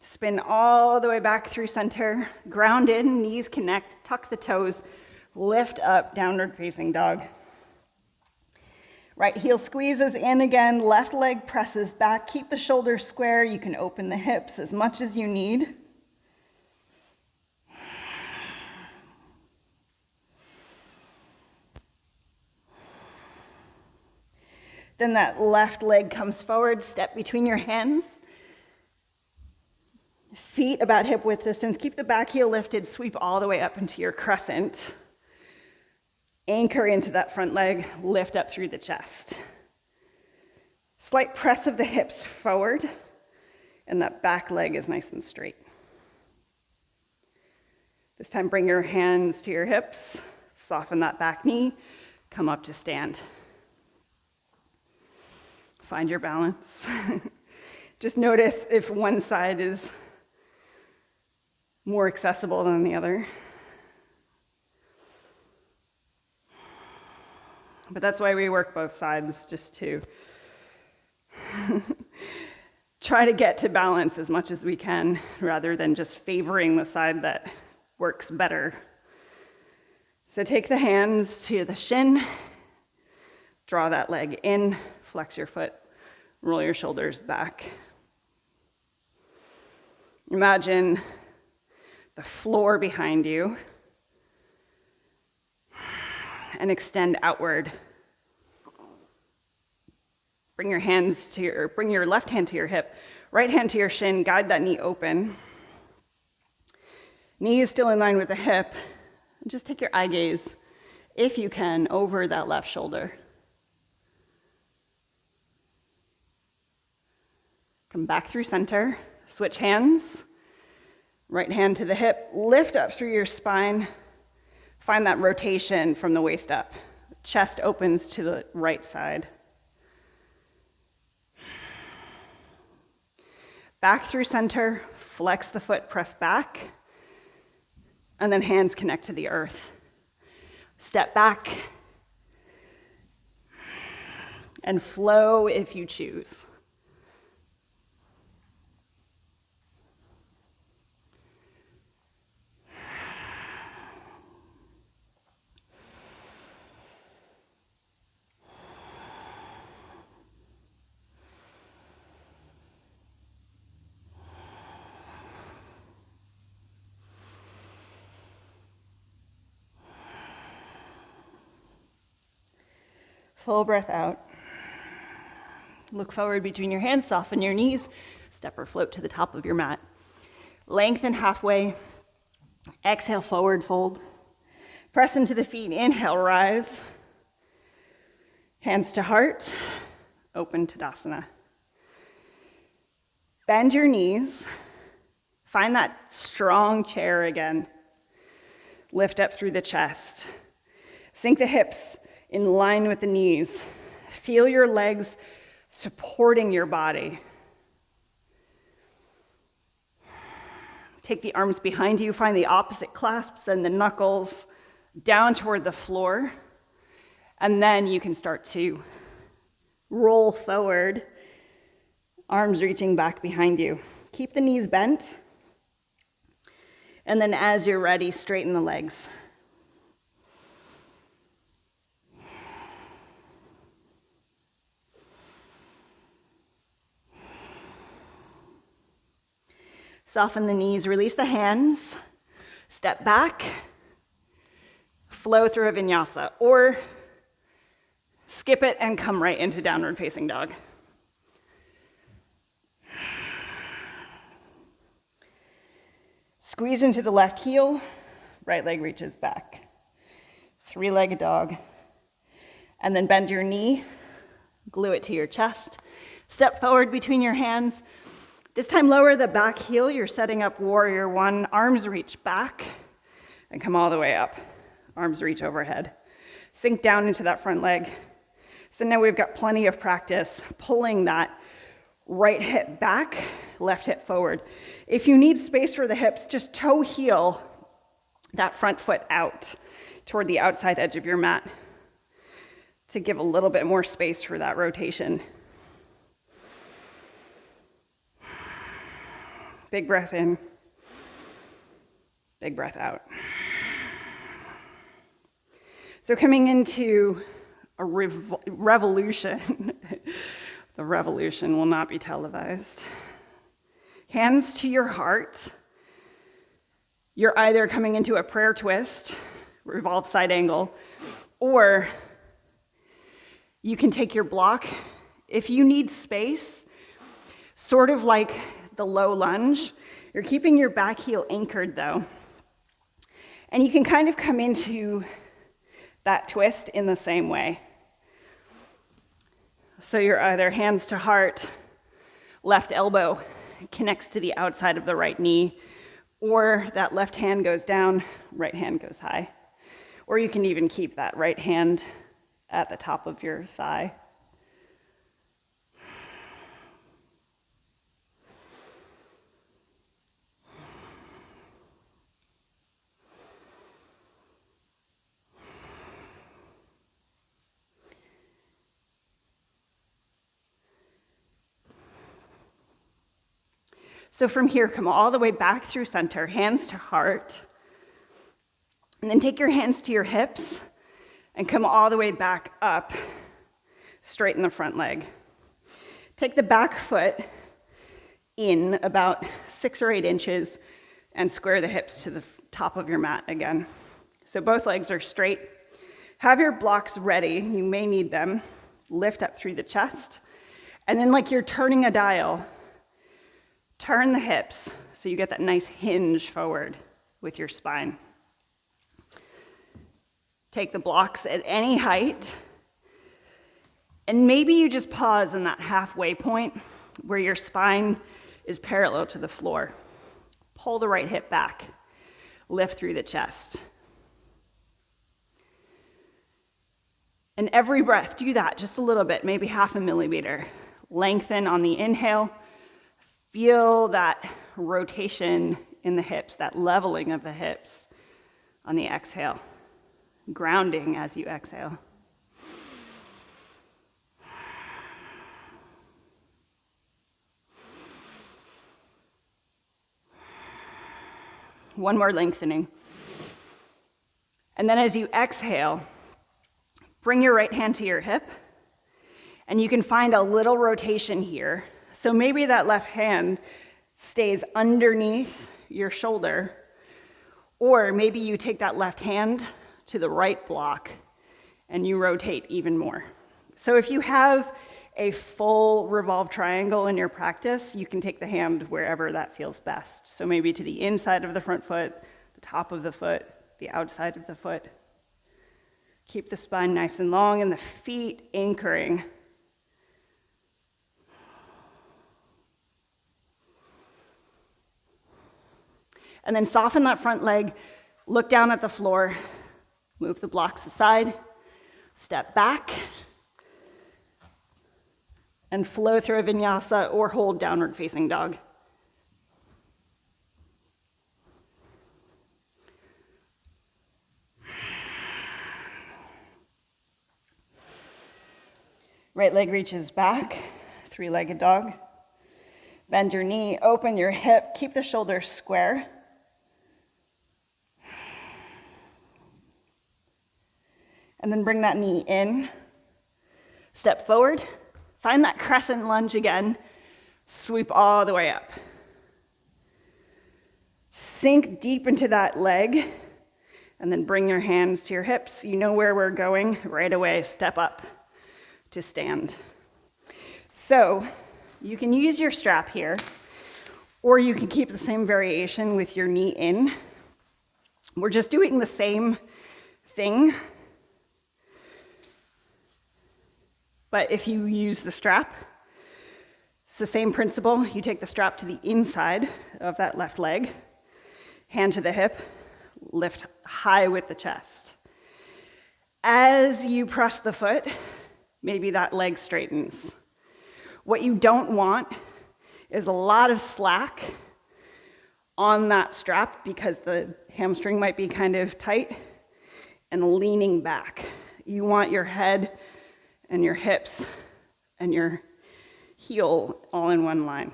Spin all the way back through center, ground in, knees connect, tuck the toes, lift up, downward facing dog. Right heel squeezes in again, left leg presses back, keep the shoulders square, you can open the hips as much as you need. Then that left leg comes forward, step between your hands. Feet about hip width distance. Keep the back heel lifted, sweep all the way up into your crescent. Anchor into that front leg, lift up through the chest. Slight press of the hips forward, and that back leg is nice and straight. This time bring your hands to your hips, soften that back knee, come up to stand. Find your balance. Just notice if one side is more accessible than the other. But that's why we work both sides, just to try to get to balance as much as we can, rather than just favoring the side that works better. So take the hands to the shin, draw that leg in, flex your foot, roll your shoulders back. Imagine the floor behind you, and extend outward. Bring your left hand to your hip, right hand to your shin, guide that knee open. Knee is still in line with the hip. And just take your eye gaze, if you can, over that left shoulder. Come back through center, switch hands. Right hand to the hip, lift up through your spine. Find that rotation from the waist up. Chest opens to the right side. Back through center, flex the foot, press back, and then hands connect to the earth. Step back, and flow if you choose. Full breath out. Look forward between your hands, soften your knees, step or float to the top of your mat. Lengthen halfway, exhale, forward fold. Press into the feet, inhale, rise. Hands to heart, open Tadasana. Bend your knees, find that strong chair again. Lift up through the chest. Sink the hips in line with the knees. Feel your legs supporting your body. Take the arms behind you, find the opposite clasps and the knuckles down toward the floor. And then you can start to roll forward, arms reaching back behind you. Keep the knees bent. And then as you're ready, straighten the legs. Soften the knees, release the hands, step back, flow through a vinyasa, or skip it and come right into downward facing dog. Squeeze into the left heel, right leg reaches back. Three-legged dog. And then bend your knee, glue it to your chest. Step forward between your hands. This time lower the back heel. You're setting up warrior one. Arms reach back and come all the way up. Arms reach overhead. Sink down into that front leg. So now we've got plenty of practice pulling that right hip back, left hip forward. If you need space for the hips, just toe heel that front foot out toward the outside edge of your mat to give a little bit more space for that rotation. Big breath in, big breath out. So coming into a revolution, the revolution will not be televised. Hands to your heart. You're either coming into a prayer twist, revolve side angle, or you can take your block. If you need space, sort of like the low lunge, you're keeping your back heel anchored though. And you can kind of come into that twist in the same way. So you're either hands to heart, left elbow connects to the outside of the right knee, or that left hand goes down, right hand goes high. Or you can even keep that right hand at the top of your thigh. So from here, come all the way back through center, hands to heart. And then take your hands to your hips and come all the way back up, straighten the front leg. Take the back foot in about 6 or 8 inches and square the hips to the top of your mat again. So both legs are straight. Have your blocks ready. You may need them. Lift up through the chest. And then like you're turning a dial, turn the hips so you get that nice hinge forward with your spine. Take the blocks at any height, and maybe you just pause in that halfway point where your spine is parallel to the floor. Pull the right hip back, lift through the chest. And every breath, do that just a little bit, maybe 0.5 millimeter. Lengthen on the inhale. Feel that rotation in the hips, that leveling of the hips on the exhale. Grounding as you exhale. One more lengthening. And then as you exhale, bring your right hand to your hip, and you can find a little rotation here. So maybe that left hand stays underneath your shoulder, or maybe you take that left hand to the right block and you rotate even more. So if you have a full revolved triangle in your practice, you can take the hand wherever that feels best. So maybe to the inside of the front foot, the top of the foot, the outside of the foot. Keep the spine nice and long and the feet anchoring. And then soften that front leg, look down at the floor, move the blocks aside, step back, and flow through a vinyasa or hold downward facing dog. Right leg reaches back, 3-legged dog. Bend your knee, open your hip, keep the shoulders square. And then bring that knee in, step forward, find that crescent lunge again, sweep all the way up. Sink deep into that leg, and then bring your hands to your hips. You know where we're going, right away, step up to stand. So you can use your strap here, Or you can keep the same variation with your knee in. We're just doing the same thing, but if you use the strap, it's the same principle. You take the strap to the inside of that left leg, hand to the hip, lift high with the chest. As you press the foot, maybe that leg straightens. What you don't want is a lot of slack on that strap because the hamstring might be kind of tight and leaning back. You want your head and your hips and your heel all in one line.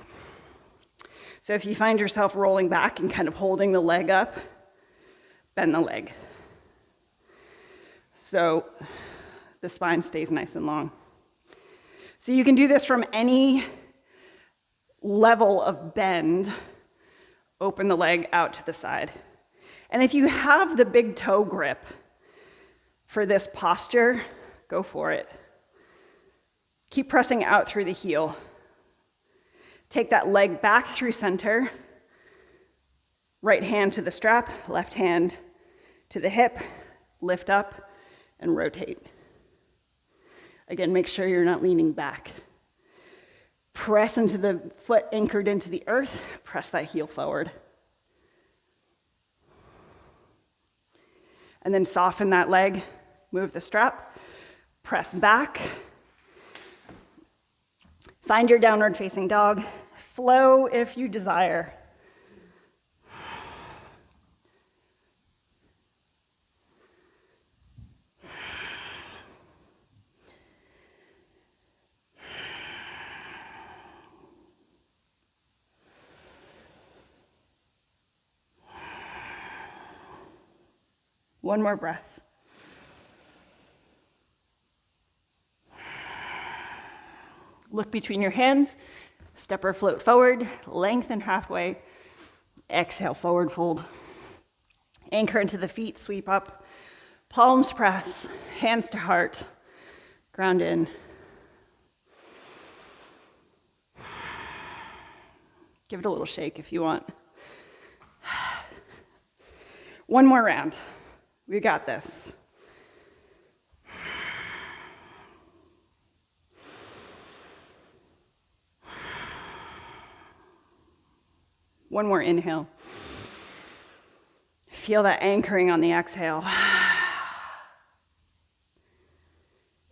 So if you find yourself rolling back and kind of holding the leg up, bend the leg. So the spine stays nice and long. So you can do this from any level of bend. Open the leg out to the side. And if you have the big toe grip for this posture, go for it. Keep pressing out through the heel. Take that leg back through center. Right hand to the strap, left hand to the hip, lift up and rotate. Again, make sure you're not leaning back. Press into the foot anchored into the earth, press that heel forward. And then soften that leg, move the strap, press back. Find your downward facing dog, flow if you desire. One more breath. Look between your hands, step or float forward, lengthen halfway, exhale, forward fold. Anchor into the feet, sweep up, palms press, hands to heart, ground in. Give it a little shake if you want. One more round. We got this. One more inhale. Feel that anchoring on the exhale.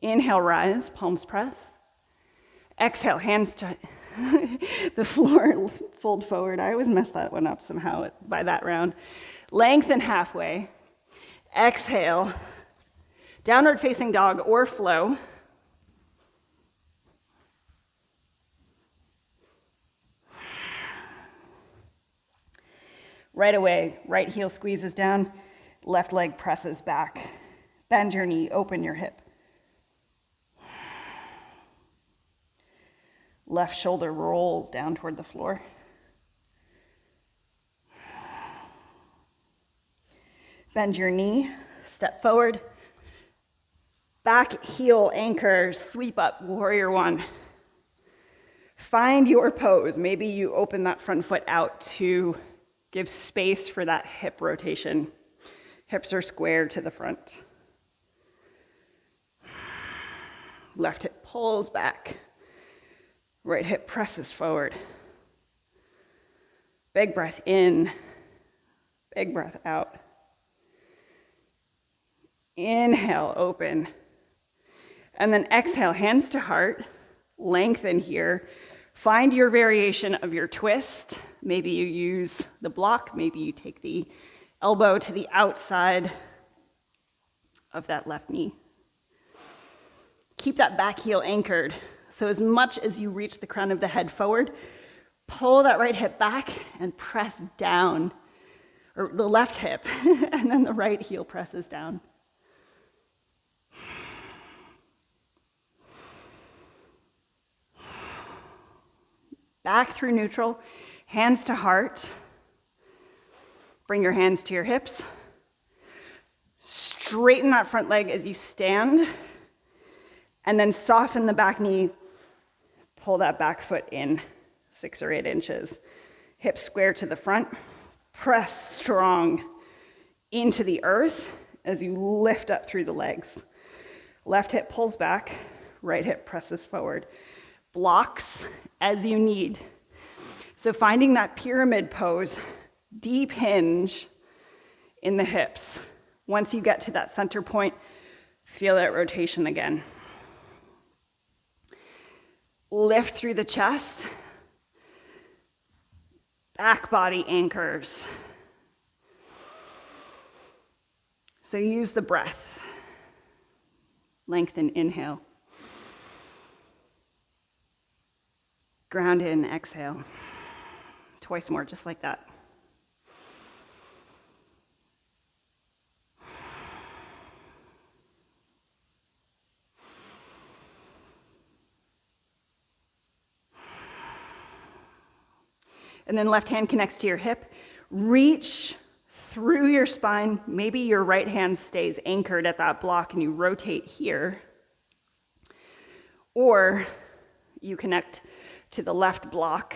Inhale, rise, palms press. Exhale, hands to the floor, fold forward. I always mess that one up somehow by that round. Lengthen halfway. Exhale, downward facing dog or flow. Right away, right heel squeezes down, left leg presses back. Bend your knee, open your hip. Left shoulder rolls down toward the floor. Bend your knee, step forward. Back heel anchor, sweep up, warrior one. Find your pose. Maybe you open that front foot out to give space for that hip rotation. Hips are square to the front. Left hip pulls back. Right hip presses forward. Big breath in, big breath out. Inhale, open. And then exhale, hands to heart. Lengthen here. Find your variation of your twist. Maybe you use the block. Maybe you take the elbow to the outside of that left knee. Keep that back heel anchored. So as much as you reach the crown of the head forward, pull that right hip back and press down, or the left hip, and then the right heel presses down. Back through neutral, hands to heart. Bring your hands to your hips. Straighten that front leg as you stand, and then soften the back knee. Pull that back foot in 6 or 8 inches. Hips square to the front. Press strong into the earth as you lift up through the legs. Left hip pulls back, right hip presses forward. Blocks as you need. So finding that pyramid pose, deep hinge in the hips. Once you get to that center point, feel that rotation again. Lift through the chest. Back body anchors. So use the breath. Lengthen, inhale. Ground in, exhale. Twice more, just like that. And then left hand connects to your hip. Reach through your spine. Maybe your right hand stays anchored at that block and you rotate here. Or you connect to the left block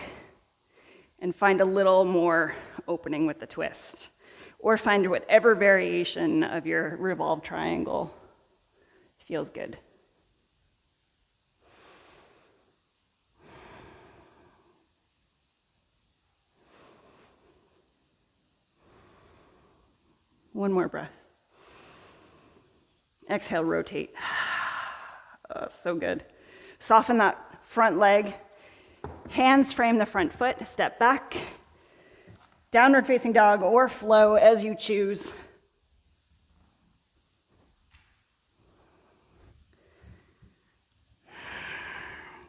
and find a little more opening with the twist. Or find whatever variation of your revolved triangle feels good. One more breath. Exhale, rotate. Oh, so good. Soften that front leg. Hands frame the front foot. Step back. Downward facing dog or flow as you choose.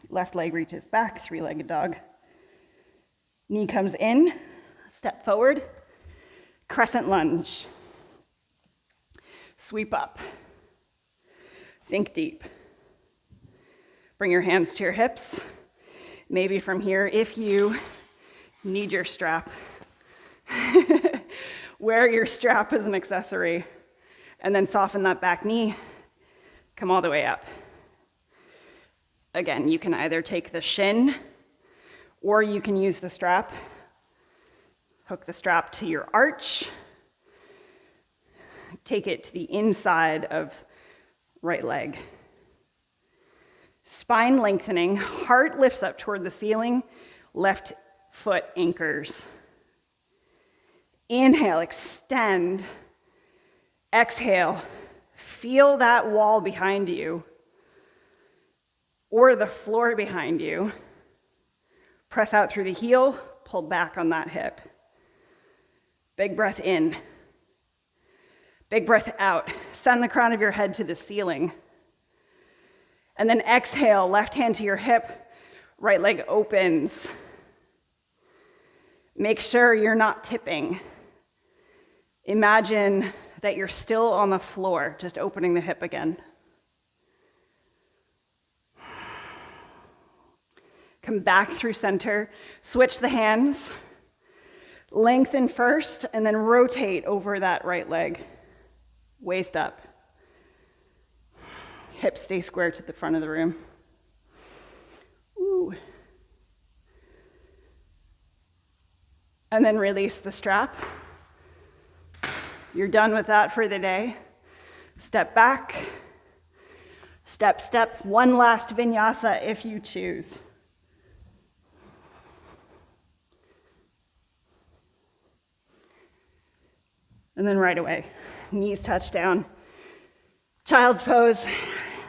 Left leg reaches back, three-legged dog. Knee comes in. Step forward. Crescent lunge. Sweep up. Sink deep. Bring your hands to your hips. Maybe from here, if you need your strap, wear your strap as an accessory, and then soften that back knee. Come all the way up. Again, you can either take the shin, or you can use the strap. Hook the strap to your arch. Take it to the inside of right leg. Spine lengthening, heart lifts up toward the ceiling, left foot anchors. Inhale, extend. Exhale, feel that wall behind you or the floor behind you. Press out through the heel, pull back on that hip. Big breath in. Big breath out. Send the crown of your head to the ceiling. And then exhale, left hand to your hip, right leg opens. Make sure you're not tipping. Imagine that you're still on the floor, just opening the hip again. Come back through center, switch the hands, lengthen first, and then rotate over that right leg. Waist up. Hips stay square to the front of the room. Ooh. And then release the strap. You're done with that for the day. Step back. Step, step. One last vinyasa if you choose. And then right away, knees touch down. Child's pose,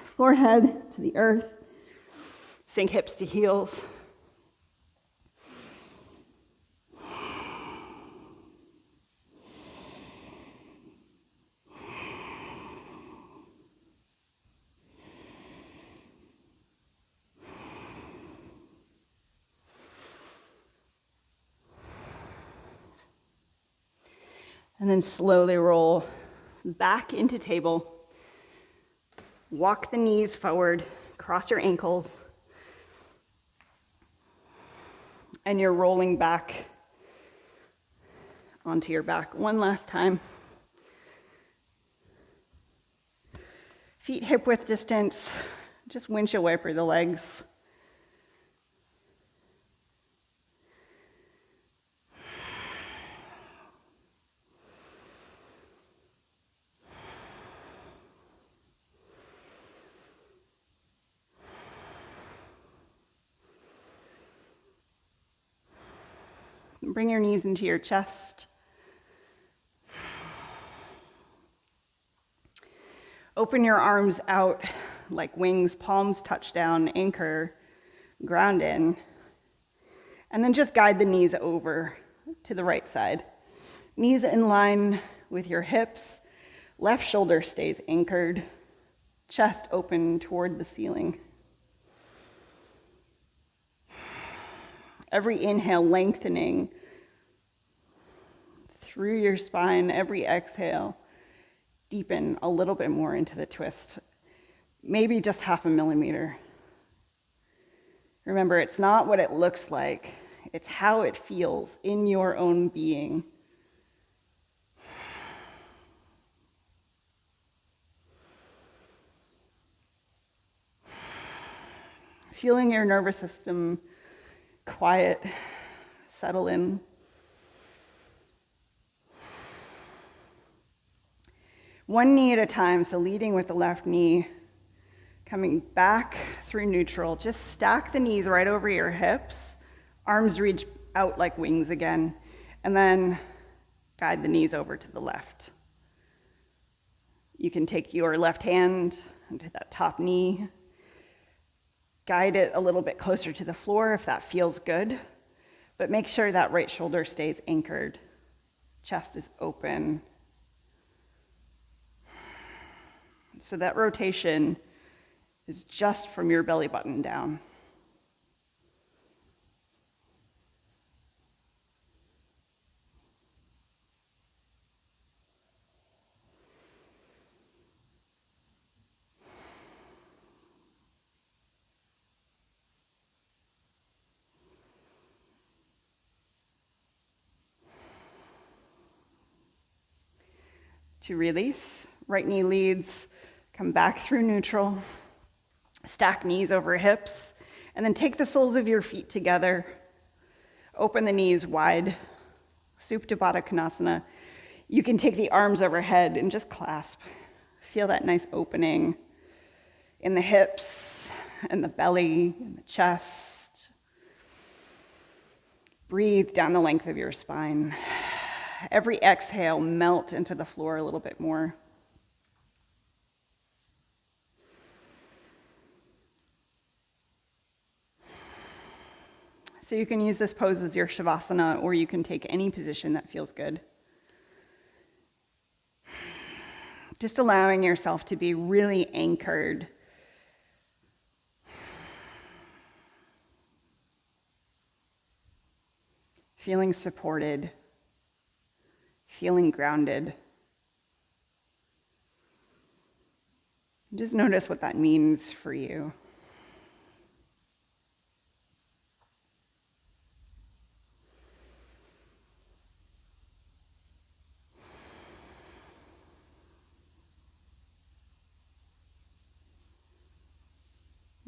forehead to the earth. Sink hips to heels. And then slowly roll back into table. Walk the knees forward, cross your ankles. And you're rolling back onto your back one last time. Feet hip width distance, just windshield wiper the legs. bring your knees into your chest. Open your arms out like wings, palms touch down, anchor, ground in. And then just guide the knees over to the right side. Knees in line with your hips. Left shoulder stays anchored. Chest open toward the ceiling. Every inhale lengthening through your spine. Every exhale, deepen a little bit more into the twist. Maybe just 0.5 millimeter. Remember, it's not what it looks like. It's how it feels in your own being. Feeling your nervous system quiet, settle in. One knee at a time, so leading with the left knee, coming back through neutral. Just stack the knees right over your hips, arms reach out like wings again, and then guide the knees over to the left. You can take your left hand into that top knee, guide it a little bit closer to the floor if that feels good, but make sure that right shoulder stays anchored. Chest is open. So that rotation is just from your belly button down. To release, right knee leads, come back through neutral, stack knees over hips, and then take the soles of your feet together, open the knees wide, Supta Baddha Konasana. You can take the arms overhead and just clasp. Feel that nice opening in the hips and the belly and the chest. Breathe down the length of your spine. Every exhale, melt into the floor a little bit more. So you can use this pose as your Shavasana, or you can take any position that feels good. Just allowing yourself to be really anchored. Feeling supported. Feeling grounded. Just notice what that means for you.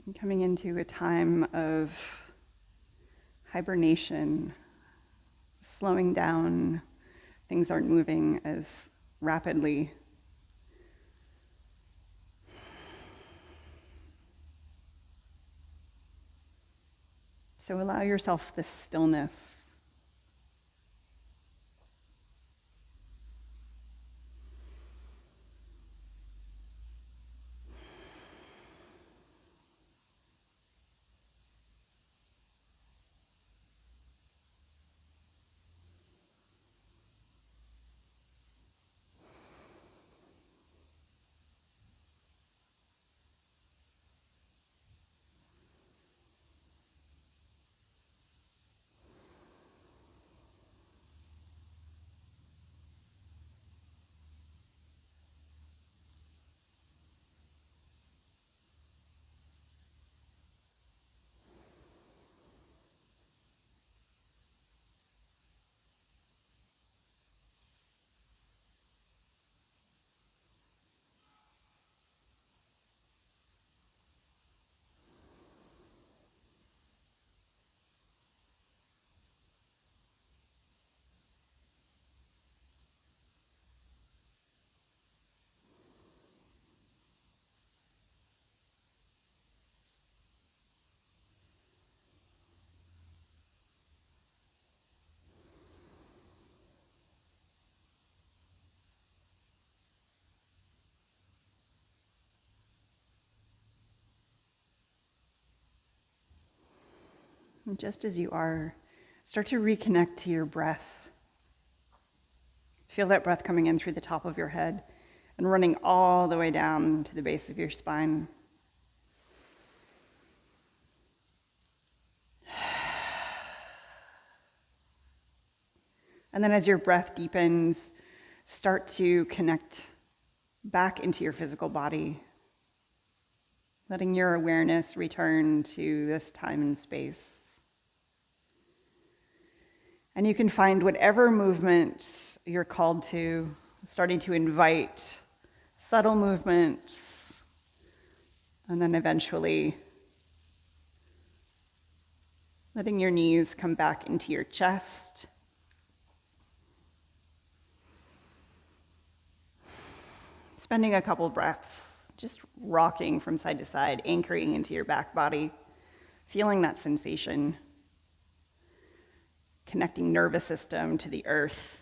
And coming into a time of hibernation, slowing down. Things aren't moving as rapidly. So allow yourself this stillness. And just as you are, start to reconnect to your breath. Feel that breath coming in through the top of your head and running all the way down to the base of your spine. And then as your breath deepens, start to connect back into your physical body, letting your awareness return to this time and space. And you can find whatever movements you're called to, starting to invite subtle movements, and then eventually letting your knees come back into your chest. Spending a couple breaths just rocking from side to side, anchoring into your back body, feeling that sensation, connecting nervous system to the earth.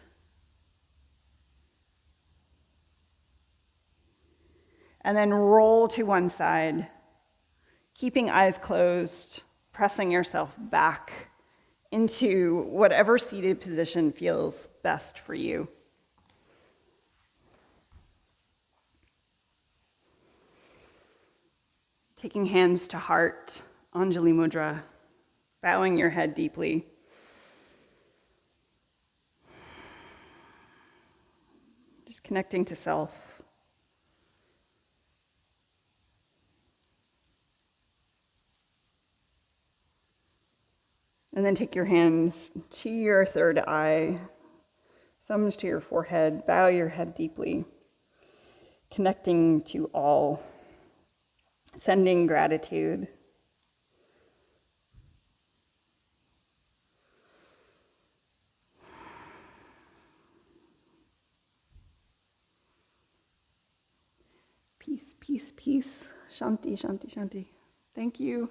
And then roll to one side, keeping eyes closed, pressing yourself back into whatever seated position feels best for you. Taking hands to heart, Anjali Mudra, bowing your head deeply. Just connecting to self. And then take your hands to your third eye, thumbs to your forehead, bow your head deeply, connecting to all, sending gratitude. Peace, peace, peace. Shanti, shanti, shanti. Thank you.